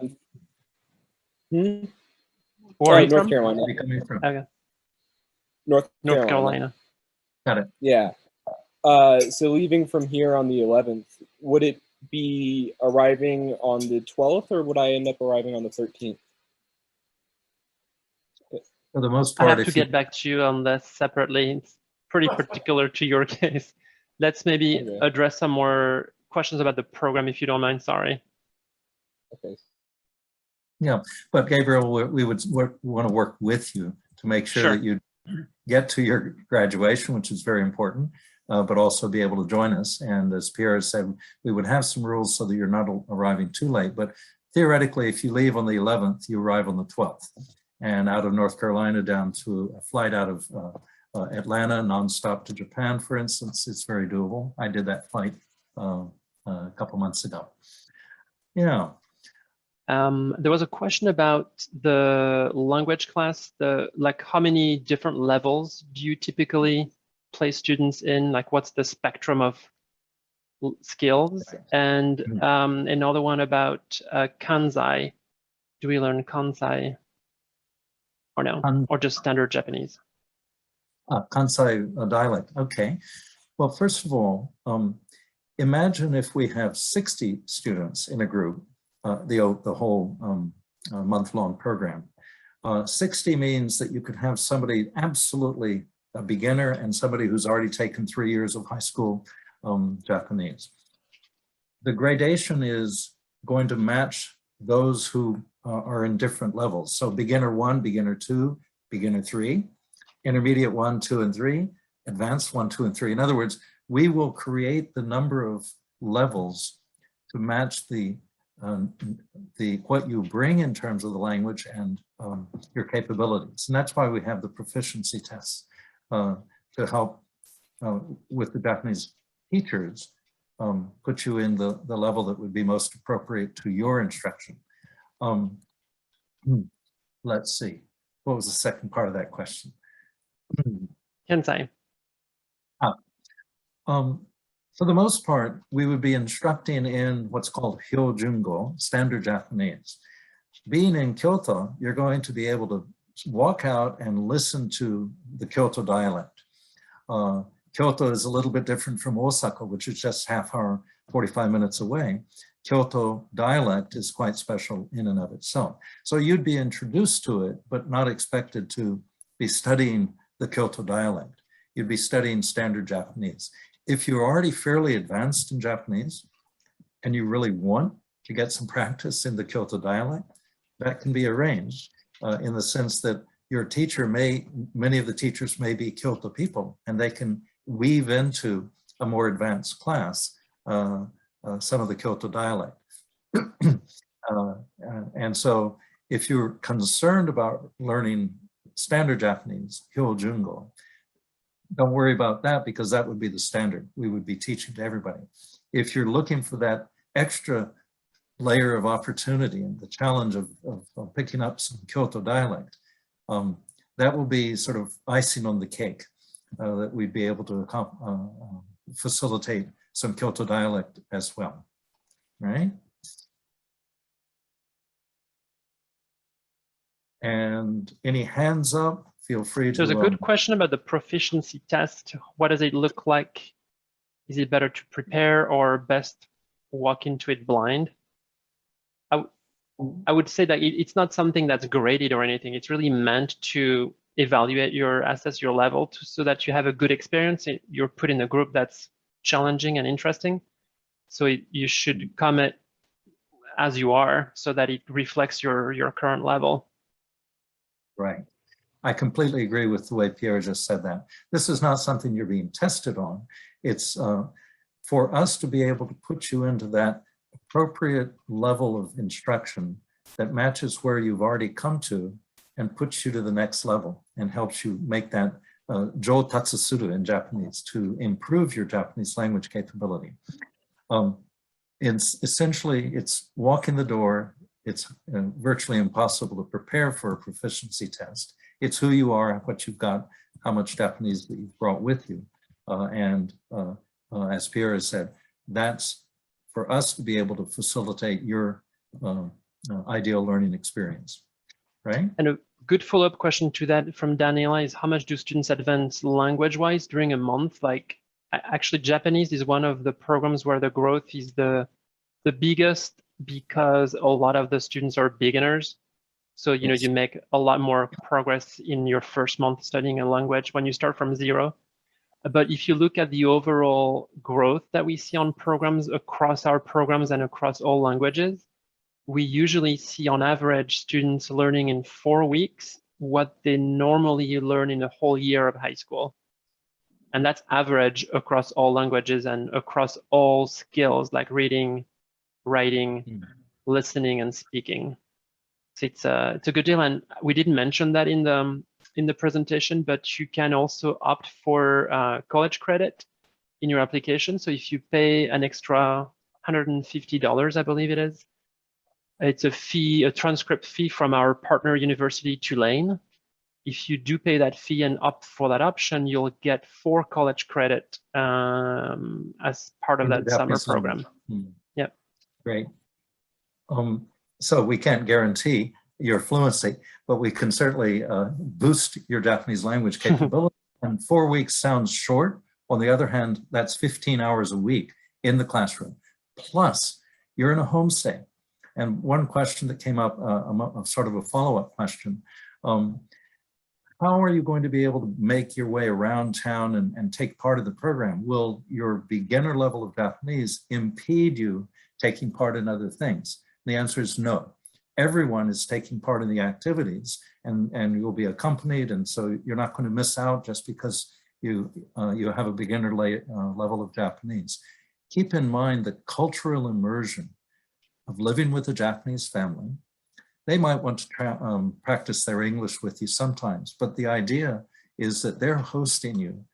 11th, Where are you North from? Carolina. Where are you coming from? Okay. North Carolina. Got it. Yeah. So leaving from here on the 11th, would it be arriving on the 12th, or would I end up arriving on the 13th? For the most I part, have to get back to you on this separately. It's pretty particular to your case. Let's maybe Okay. address some more questions about the program, if you don't mind. Sorry. Okay. Yeah, but Gabriel, we would want to work with you to make sure that you get to your graduation, which is very important, but also be able to join us. And as Pierre said, we would have some rules so that you're not arriving too late. But theoretically, if you leave on the 11th, you arrive on the 12th. And out of North Carolina down to a flight out of Atlanta, nonstop to Japan, for instance, it's very doable. I did that flight a couple months ago. Yeah. There was a question about the language class, like how many different levels do you typically place students in? Like what's the spectrum of skills? And another one about Kansai. Do we learn Kansai or no? Or just standard Japanese? Kansai dialect, okay. Well, first of all, imagine if we have 60 students in a group, the whole month-long program. 60 means that you could have somebody absolutely a beginner and somebody who's already taken 3 years of high school Japanese. The gradation is going to match those who are in different levels. So beginner 1, beginner 2, beginner 3, intermediate 1, 2, and 3, advanced 1, 2, and 3. In other words, we will create the number of levels to match what you bring in terms of the language and your capabilities. And that's why we have the proficiency tests to help with the Japanese teachers put you in the level that would be most appropriate to your instruction. Let's see, what was the second part of that question? Kansai. For the most part, we would be instructing in what's called Hyojungo, standard Japanese. Being in Kyoto, you're going to be able to walk out and listen to the Kyoto dialect. Kyoto is a little bit different from Osaka, which is just half hour, 45 minutes away. Kyoto dialect is quite special in and of itself. So you'd be introduced to it, but not expected to be studying the Kyoto dialect. You'd be studying standard Japanese. If you're already fairly advanced in Japanese and you really want to get some practice in the Kyoto dialect, that can be arranged in the sense that your teacher many of the teachers may be Kyoto people, and they can weave into a more advanced class some of the Kyoto dialect. And so if you're concerned about learning standard Japanese, Hyojungo, don't worry about that because that would be the standard. We would be teaching to everybody. If you're looking for that extra layer of opportunity and the challenge of picking up some Kyoto dialect, that will be sort of icing on the cake that we'd be able to facilitate some Kyoto dialect as well, right? And any hands up? Feel free to. There's a good question about the proficiency test. What does it look like? Is it better to prepare or best walk into it blind? I would say that it's not something that's graded or anything. It's really meant to evaluate assess your level so that you have a good experience. You're put in a group that's challenging and interesting. So you should come at as you are so that it reflects your current level. Right. I completely agree with the way Pierre just said that. This is not something you're being tested on. It's for us to be able to put you into that appropriate level of instruction that matches where you've already come to and puts you to the next level and helps you make that jo tatsusuru in Japanese, to improve your Japanese language capability. Essentially, it's walk in the door. It's virtually impossible to prepare for a proficiency test. It's who you are, what you've got, how much Japanese that you've brought with you. As Pierre has said, that's for us to be able to facilitate your ideal learning experience, right? And a good follow-up question to that from Daniela is, how much do students advance language-wise during a month? Like, actually, Japanese is one of the programs where the growth is the biggest, because a lot of the students are beginners. So, you know, you make a lot more progress in your first month studying a language when you start from zero. But if you look at the overall growth that we see on programs across our programs and across all languages, we usually see on average students learning in 4 weeks what they normally learn in a whole year of high school. And that's average across all languages and across all skills like reading, writing, listening, and speaking. So it's a good deal. And we didn't mention that in the presentation, but you can also opt for college credit in your application. So if you pay an extra $150, I believe it is, it's a fee, a transcript fee from our partner university, Tulane. If you do pay that fee and opt for that option, you'll get 4 college credit as part of that summer program. Yep. Great. So we can't guarantee your fluency, but we can certainly boost your Japanese language capability. And 4 weeks sounds short. On the other hand, that's 15 hours a week in the classroom. Plus, you're in a homestay. And one question that came up, sort of a follow-up question, how are you going to be able to make your way around town and take part of the program? Will your beginner level of Japanese impede you taking part in other things? The answer is no. Everyone is taking part in the activities, and you'll be accompanied, and so you're not going to miss out just because you have a beginner level of Japanese. Keep in mind the cultural immersion of living with a Japanese family. They might want to practice their English with you sometimes, but the idea is that they're hosting you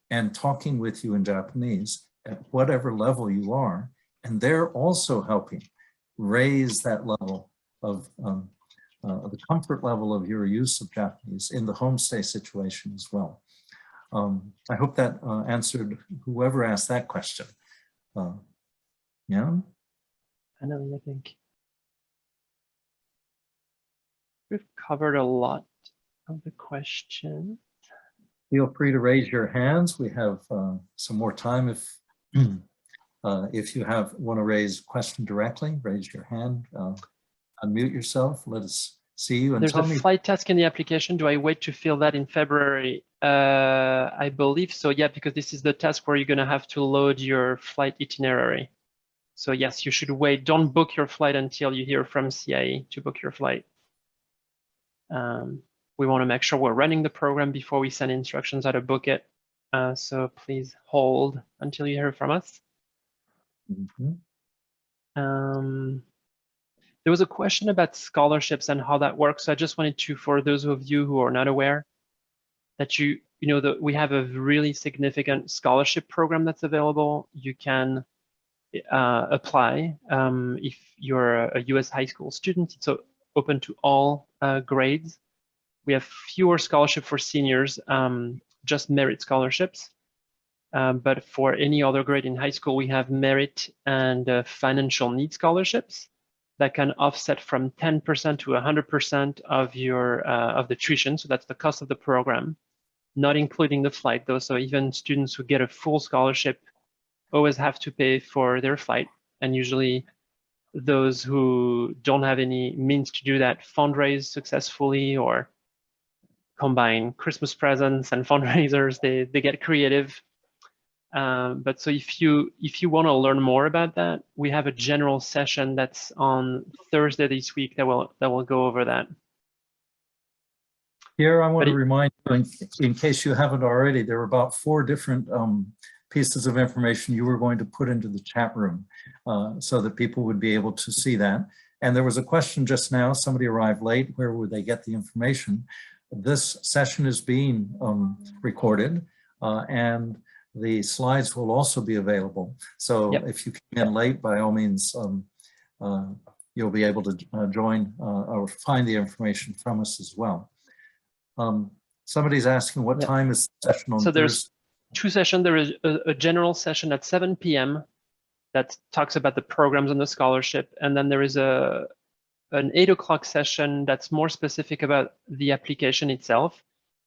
and talking with you in Japanese at whatever level you are, and they're also helping raise that level of the comfort level of your use of Japanese in the homestay situation as well. I hope that answered whoever asked that question. Yeah? I know, I think we've covered a lot of the questions. Feel free to raise your hands. We have some more time if you want to raise a question directly, raise your hand, unmute yourself, let us see you. And there's a flight task in the application. Do I wait to fill that in February? I believe so, yeah, because this is the task where you're going to have to load your flight itinerary. So yes, you should wait. Don't book your flight until you hear from CIE to book your flight. We want to make sure we're running the program before we send instructions how to book it. So please hold until you hear from us. There was a question about scholarships and how that works. So I just wanted to, for those of you who are not aware, that you know that we have a really significant scholarship program that's available. You can apply if you're a US high school student. It's open to all grades. We have fewer scholarship for seniors, just merit scholarships. But for any other grade in high school, we have merit and financial need scholarships that can offset from 10% to 100% of your of the tuition. So that's the cost of the program, not including the flight though. So even students who get a full scholarship always have to pay for their flight. And usually those who don't have any means to do that fundraise successfully or combine Christmas presents and fundraisers. They get creative. But so if you want to learn more about that, we have a general session that's on Thursday this week that will go over that. Here, I want to remind you, in case you haven't already, there were about 4 different pieces of information you were going to put into the chat room so that people would be able to see that. And there was a question just now, somebody arrived late, where would they get the information? This session is being recorded and the slides will also be available. So if you came in late, by all means, you'll be able to join or find the information from us as well. Somebody's asking what time is the session on Thursday? So there's 2 sessions. There is a general session at 7 p.m. that talks about the programs and the scholarship. And then there is an 8 o'clock session that's more specific about the application itself.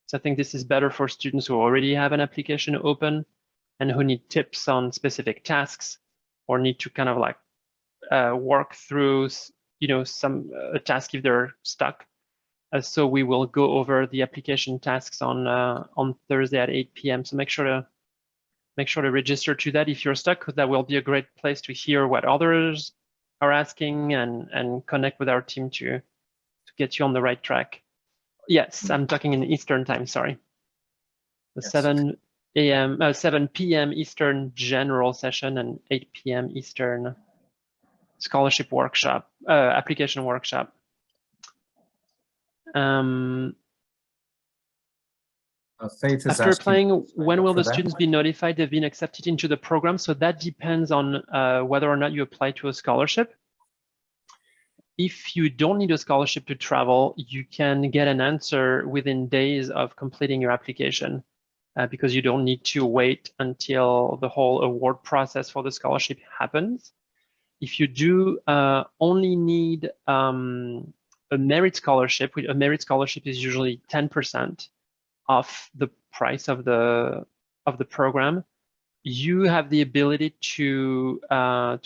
So I think this is better for students who already have an application open and who need tips on specific tasks or need to kind of like work through, a task if they're stuck. So we will go over the application tasks on Thursday at 8 p.m. So make sure to register to that if you're stuck, because that will be a great place to hear what others are asking and connect with our team to get you on the right track. Yes, I'm talking in Eastern time, sorry. The 7 p.m. Eastern general session and 8 p.m. Eastern scholarship workshop, application workshop. Faith is After asking, applying, when will the that? students be notified they've been accepted into the program? So that depends on whether or not you apply to a scholarship. If you don't need a scholarship to travel, you can get an answer within days of completing your application because you don't need to wait until the whole award process for the scholarship happens. If you do only need a merit scholarship, a merit scholarship is usually 10% off the price of the program. You have the ability to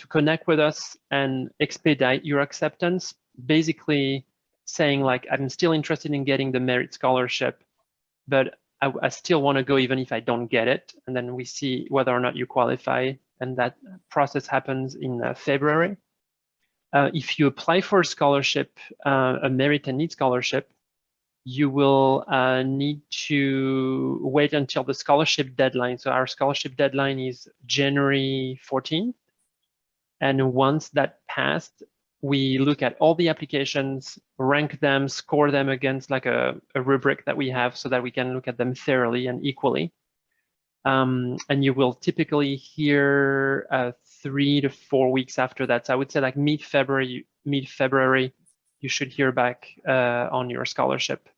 connect with us and expedite your acceptance, basically saying like, I'm still interested in getting the merit scholarship, but I still want to go even if I don't get it. And then we see whether or not you qualify, and that process happens in February. If you apply for a scholarship, a merit and need scholarship, you will need to wait until the scholarship deadline. So our scholarship deadline is January 14th. And once that passed, we look at all the applications, rank them, score them against like a rubric that we have so that we can look at them thoroughly and equally. And you will typically hear 3 to 4 weeks after that. So I would say like mid-February, you should hear back on your scholarship.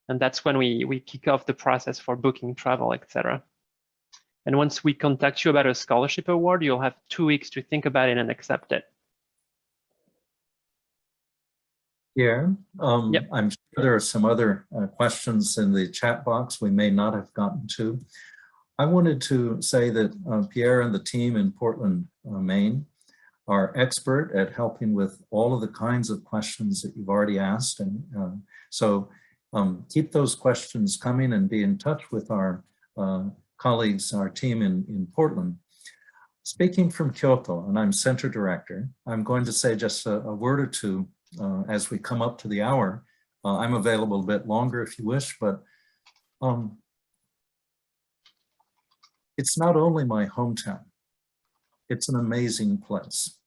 And that's when we kick off the process for booking travel, etc. And once we contact you about a scholarship award, you'll have 2 weeks to think about it and accept it. Yeah, Yep. I'm sure there are some other questions in the chat box we may not have gotten to. I wanted to say that Pierre and the team in Portland, Maine, are expert at helping with all of the kinds of questions that you've already asked. And so keep those questions coming and be in touch with our colleagues, our team in Portland. Speaking from Kyoto, and I'm center director, I'm going to say just a word or two as we come up to the hour. I'm available a bit longer if you wish, but it's not only my hometown, it's an amazing place.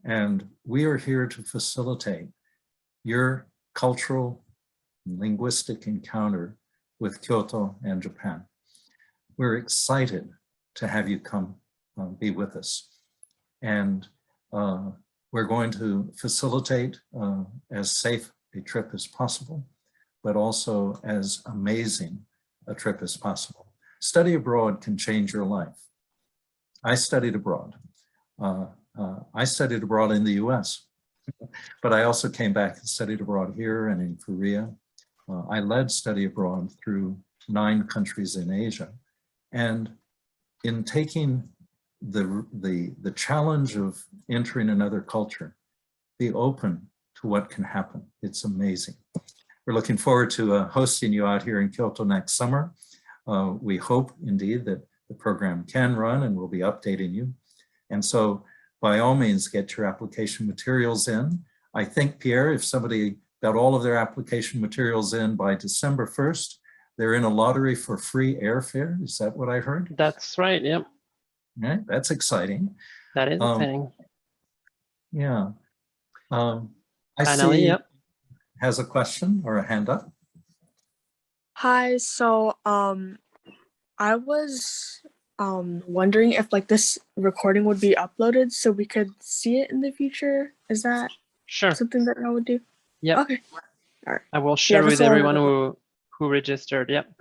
And we are here to facilitate your cultural and linguistic encounter with Kyoto and Japan. We're excited to have you come be with us. And we're going to facilitate as safe a trip as possible, but also as amazing a trip as possible. Study abroad can change your life. I studied abroad. I studied abroad in the US, but I also came back and studied abroad here and in Korea. I led study abroad through 9 countries in Asia. And in taking the challenge of entering another culture, be open to what can happen. It's amazing. We're looking forward to hosting you out here in Kyoto next summer. We hope indeed that the program can run, and we'll be updating you. And so by all means, get your application materials in. I think, Pierre, if somebody got all of their application materials in by December 1st, they're in a lottery for free airfare. Is that what I heard? That's right. Yep. Right, that's exciting. That is exciting. Yeah. I Finally, see yep. has a question or a hand up. Hi, so I was wondering if like this recording would be uploaded so we could see it in the future. Is that Sure. something that I would do? Yep. Okay. All right. I will share with that's all I everyone have. who registered. Yep.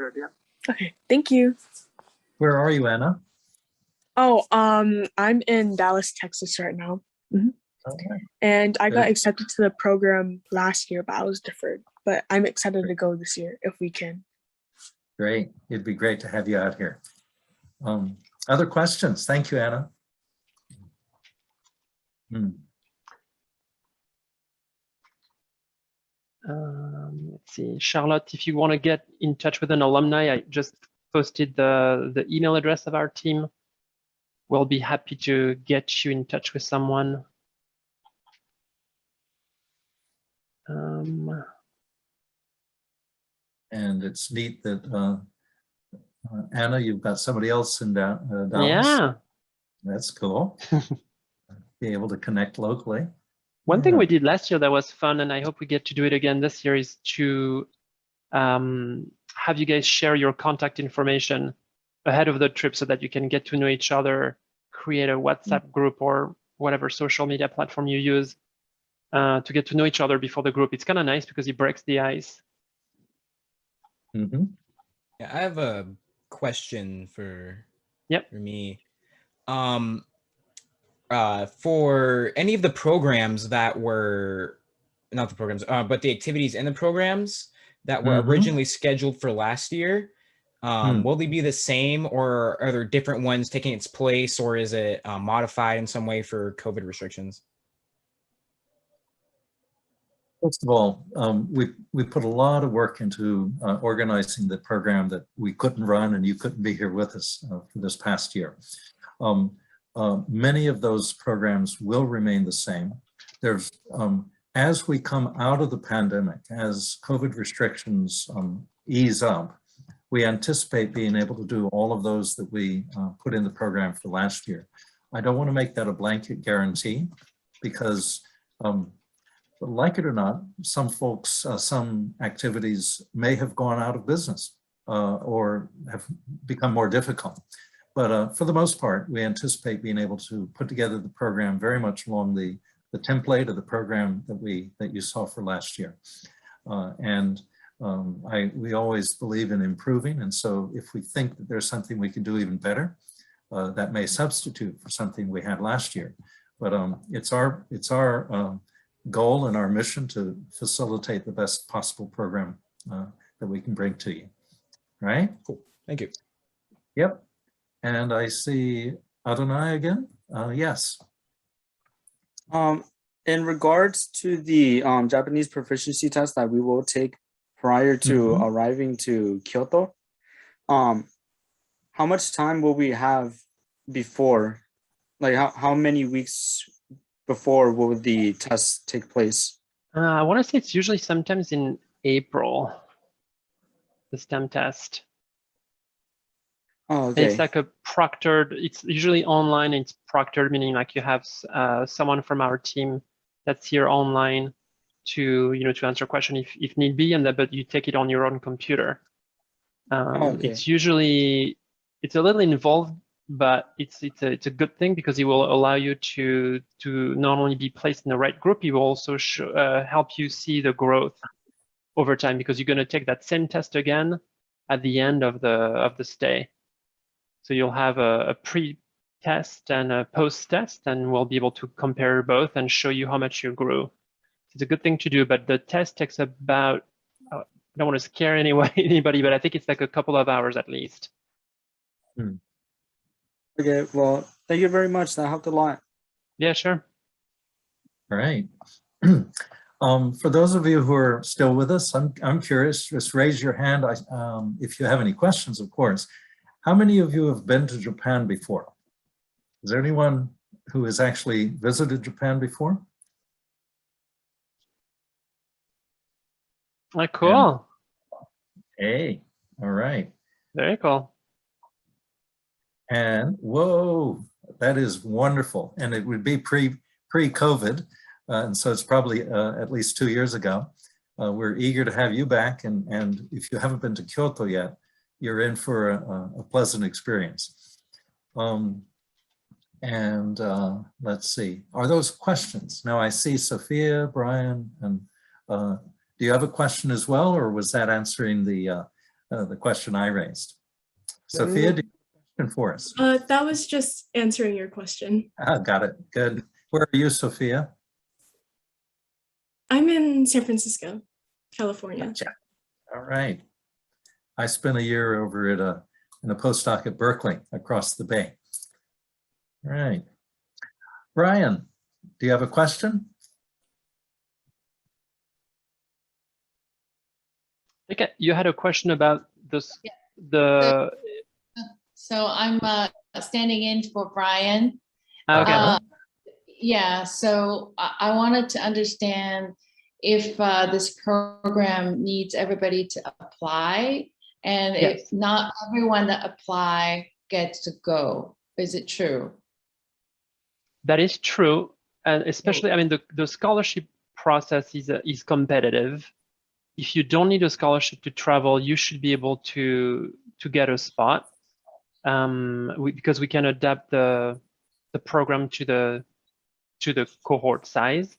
Okay. Thank you. Where are you, Anna? Oh, I'm in Dallas, Texas right now. Okay. And I got Good. accepted to the program last year, but I was deferred. But I'm excited to go this year if we can. Great. It'd be great to have you out here. Other questions? Thank you, Anna. Let's see, Charlotte, if you want to get in touch with an alumni, I just posted the email address of our team. We'll be happy to get you in touch with someone. And it's neat that Anna, you've got somebody else in Dallas. Yeah. That's cool. Be able to connect locally. One thing we did last year that was fun, and I hope we get to do it again this year, is to have you guys share your contact information ahead of the trip so that you can get to know each other, create a WhatsApp group or whatever social media platform you use to get to know each other before the group. It's kind of nice because it breaks the ice. Mm-hmm. Yeah, I have a question for me. For any of the programs that were, not the programs, but the activities in the programs that were originally scheduled for last year, will they be the same, or are there different ones taking its place, or is it modified in some way for COVID restrictions? First of all, we put a lot of work into organizing the program that we couldn't run and you couldn't be here with us for this past year. Many of those programs will remain the same. There's, as we come out of the pandemic, as COVID restrictions ease up, we anticipate being able to do all of those that we put in the program for last year. I don't want to make that a blanket guarantee because like it or not, some folks, some activities may have gone out of business or have become more difficult. But for the most part, we anticipate being able to put together the program very much along the template of the program that you saw for last year. We always believe in improving. And so if we think that there's something we can do even better, that may substitute for something we had last year. But it's our goal and our mission to facilitate the best possible program that we can bring to you. Right? Cool. Thank you. Yep. And I see Adonai again. Yes. In regards to the Japanese proficiency test that we will take prior to arriving to Kyoto, how much time will we have before? Like how many weeks before will the test take place? I want to say it's usually sometimes in April, the STEM test. Oh, okay. It's like a proctored, it's usually online, it's proctored, meaning like you have someone from our team that's here online to, to answer a question if need be, but you take it on your own computer. Okay. It's usually, it's a little involved, but it's a good thing because it will allow you to not only be placed in the right group, it will also help you see the growth over time because you're going to take that same test again at the end of the stay. So you'll have a pre-test and a post-test, and we'll be able to compare both and show you how much you grew. It's a good thing to do, but the test takes about, I don't want to scare anybody, but I think it's like a couple of hours at least. Okay, well, thank you very much. That helped a lot. Yeah, sure. All right. For those of you who are still with us, I'm curious, just raise your hand if you have any questions, of course. How many of you have been to Japan before? Is there anyone who has actually visited Japan before? Cool. Hey, all right. Very cool. And whoa, that is wonderful. And it would be pre-COVID. And so it's probably at least 2 years ago. We're eager to have you back. And if you haven't been to Kyoto yet, you're in for a pleasant experience. Let's see, are those questions? Now I see Sophia, Brian, and do you have a question as well, or was that answering the question I raised? Sophia, do you have a question for us? That was just answering your question. Got it, good. Where are you, Sophia? I'm in San Francisco, California. Gotcha. All right. I spent a year over at in a postdoc at Berkeley across the bay. All right. Brian, do you have a question? Okay, you had a question about this, So I'm standing in for Brian. Okay. Yeah, so I wanted to understand if this program needs everybody to apply, and Yes. if not everyone that apply gets to go. Is it true? That is true, and especially, I mean, the scholarship process is competitive. If you don't need a scholarship to travel, you should be able to get a spot, because we can adapt the program to the cohort size.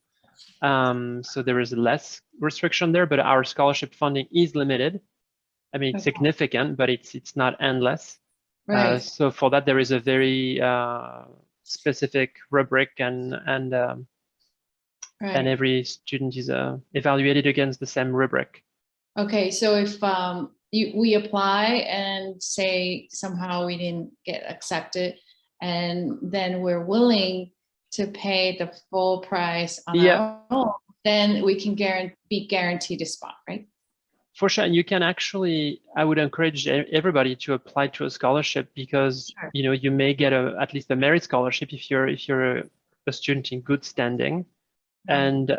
So there is less restriction there, but our scholarship funding is limited. I mean, it's significant, but it's not endless. Right. So for that, there is a very specific rubric, and every student is evaluated against the same rubric. Okay, so if we apply and say somehow we didn't get accepted, and then we're willing to pay the full price on our own, then we can be guaranteed a spot, right? For sure, and you can actually, I would encourage everybody to apply to a scholarship, because you know, you may get at least a merit scholarship if you're a student in good standing. And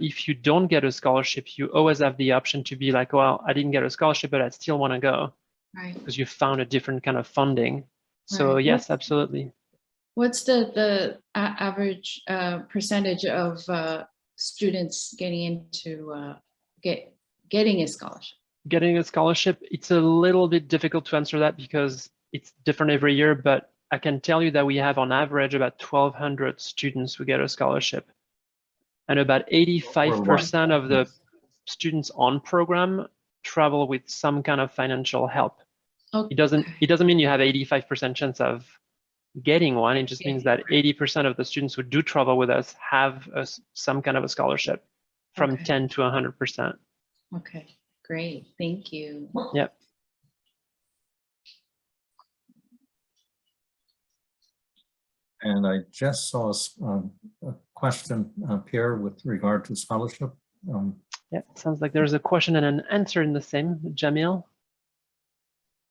if you don't get a scholarship, you always have the option to be like, well, I didn't get a scholarship, but I still want to go, right? Because you found a different kind of funding. So Right. yes, absolutely. What's the average percentage of students getting into getting a scholarship? Getting a scholarship, it's a little bit difficult to answer that because it's different every year, but I can tell you that we have on average about 1,200 students who get a scholarship. And about 85% of the students on program travel with some kind of financial help. Okay. It doesn't mean you have 85% chance of getting one. It just means that 80% of the students who do travel with us have some kind of a scholarship, from 10 to 100%. Okay, great, thank you. Yep. And I just saw a question, Pierre, with regard to scholarship. Yeah, sounds like there's a question and an answer in the same. Jamil?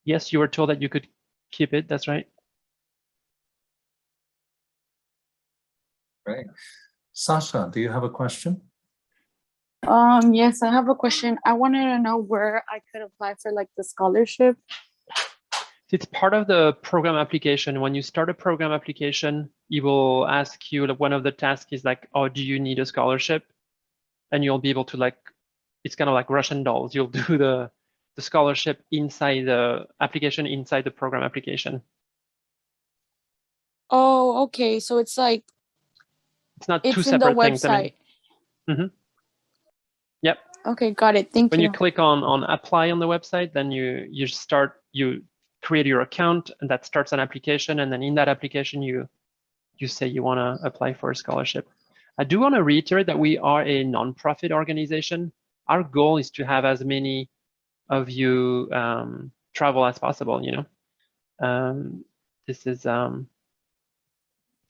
Yes, you were told that you could keep it, that's right. Right. Sasha, do you have a question? Yes, I have a question. I wanted to know where I could apply for like the scholarship. It's part of the program application. When you start a program application, it will ask you, one of the tasks is like, oh, do you need a scholarship? And you'll be able to it's kind of like Russian dolls. You'll do the scholarship inside the application, inside the program application. Oh, okay. So it's like, it's not two separate things. I mean, Yep. Okay, got it. Thank you. When you click on apply on the website, then you create your account, and that starts an application. And then in that application, you say you want to apply for a scholarship. I do want to reiterate that we are a nonprofit organization. Our goal is to have as many of you travel as possible. You know, this is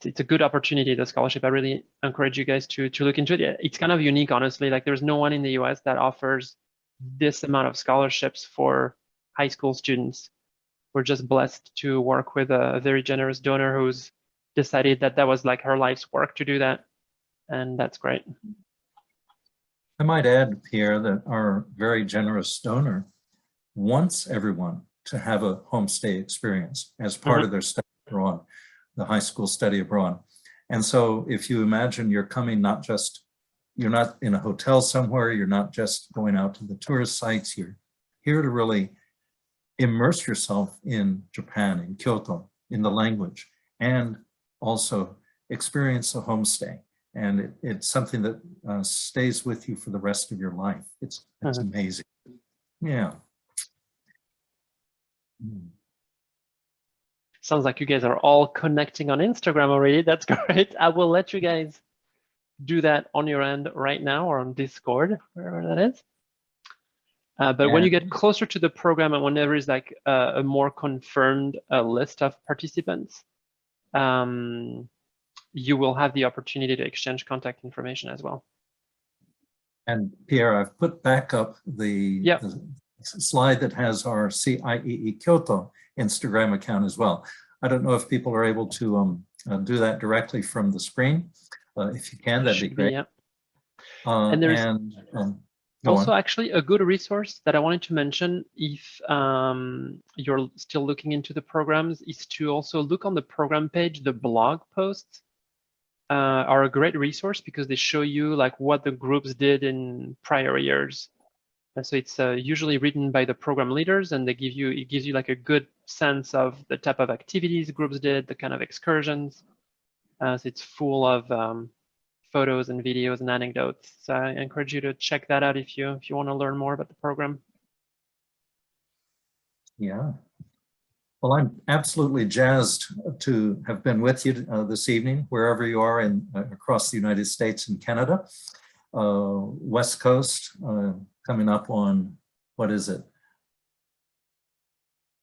it's a good opportunity, the scholarship. I really encourage you guys to look into it. It's kind of unique, honestly. Like, there's no one in the US that offers this amount of scholarships for high school students. we're just blessed to work with a very generous donor who's decided that that was like her life's work to do that. And that's great. I might add, Pierre, that our very generous donor wants everyone to have a homestay experience as part of their study abroad, the high school study abroad. And so if you imagine you're coming, you're not in a hotel somewhere, you're not just going out to the tourist sites, you're here to really immerse yourself in Japan, in Kyoto, in the language, and also experience a homestay. And it's something that stays with you for the rest of your life. It's amazing. Yeah. Sounds like you guys are all connecting on Instagram already. That's great. I will let you guys do that on your end right now or on Discord, wherever that is. But when you get closer to the program and when there is like a more confirmed list of participants, you will have the opportunity to exchange contact information as well. And Pierre, I've put back up the slide that has our CIEE Kyoto Instagram account as well. I don't know if people are able to do that directly from the screen. If you can, that'd be great. Yeah. And there's also actually a good resource that I wanted to mention if you're still looking into the programs is to also look on the program page. The blog posts are a great resource because they show you like what the groups did in prior years. And so it's usually written by the program leaders, and it gives you like a good sense of the type of activities groups did, the kind of excursions. So it's full of photos and videos and anecdotes. So I encourage you to check that out if you want to learn more about the program. Yeah. Well, I'm absolutely jazzed to have been with you this evening, wherever you are across the United States and Canada. West Coast, coming up on, what is it?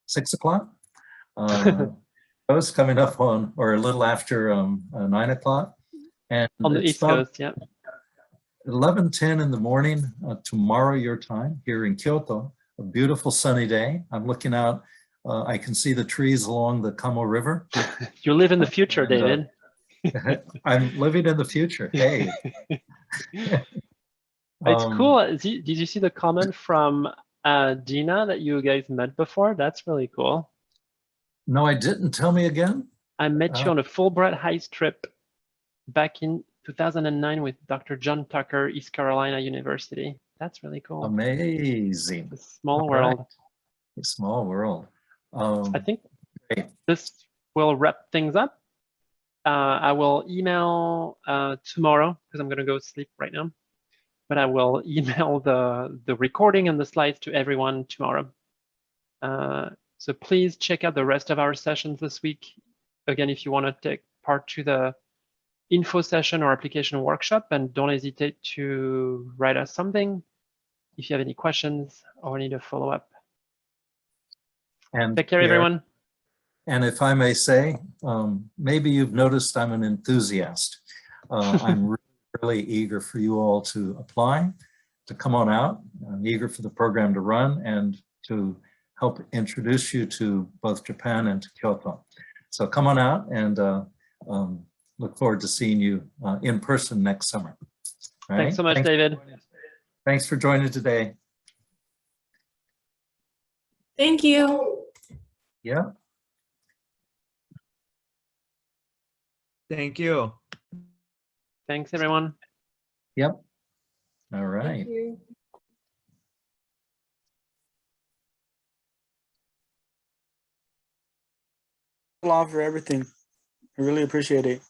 6 o'clock? Coast coming up on, or a little after 9 o'clock. And on the East Coast, yeah. 11:10 in the morning tomorrow, your time, here in Kyoto. A beautiful sunny day. I'm looking out. I can see the trees along the Kamo River. You live in the future, David. I'm living in the future. Hey. It's cool. Did you see the comment from Dina that you guys met before? That's really cool. No, I didn't. Tell me again. I met you on a Fulbright Heist trip back in 2009 with Dr. John Tucker, East Carolina University. That's really cool. Amazing. A small world. Right. A small world. I think this will wrap things up. I will email tomorrow because I'm going to go sleep right now. But I will email the recording and the slides to everyone tomorrow. So please check out the rest of our sessions this week. Again, if you want to take part to the info session or application workshop, and don't hesitate to write us something if you have any questions or need a follow-up. And take care, everyone. And if I may say, maybe you've noticed I'm an enthusiast. I'm really eager for you all to apply, to come on out. I'm eager for the program to run and to help introduce you to both Japan and to Kyoto. So come on out, and look forward to seeing you in person next summer. All Thanks right? so much, David. Thanks for joining today. Thank you. Yeah. Thank you. Thanks, everyone. Yep. All right. Thank you. A lot for everything. I really appreciate it.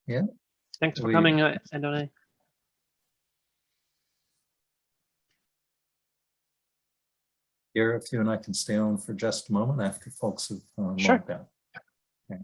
Yeah. Thanks for coming, Andone. Here, if you and I can stay on for just a moment after folks have Sure. logged out. Okay.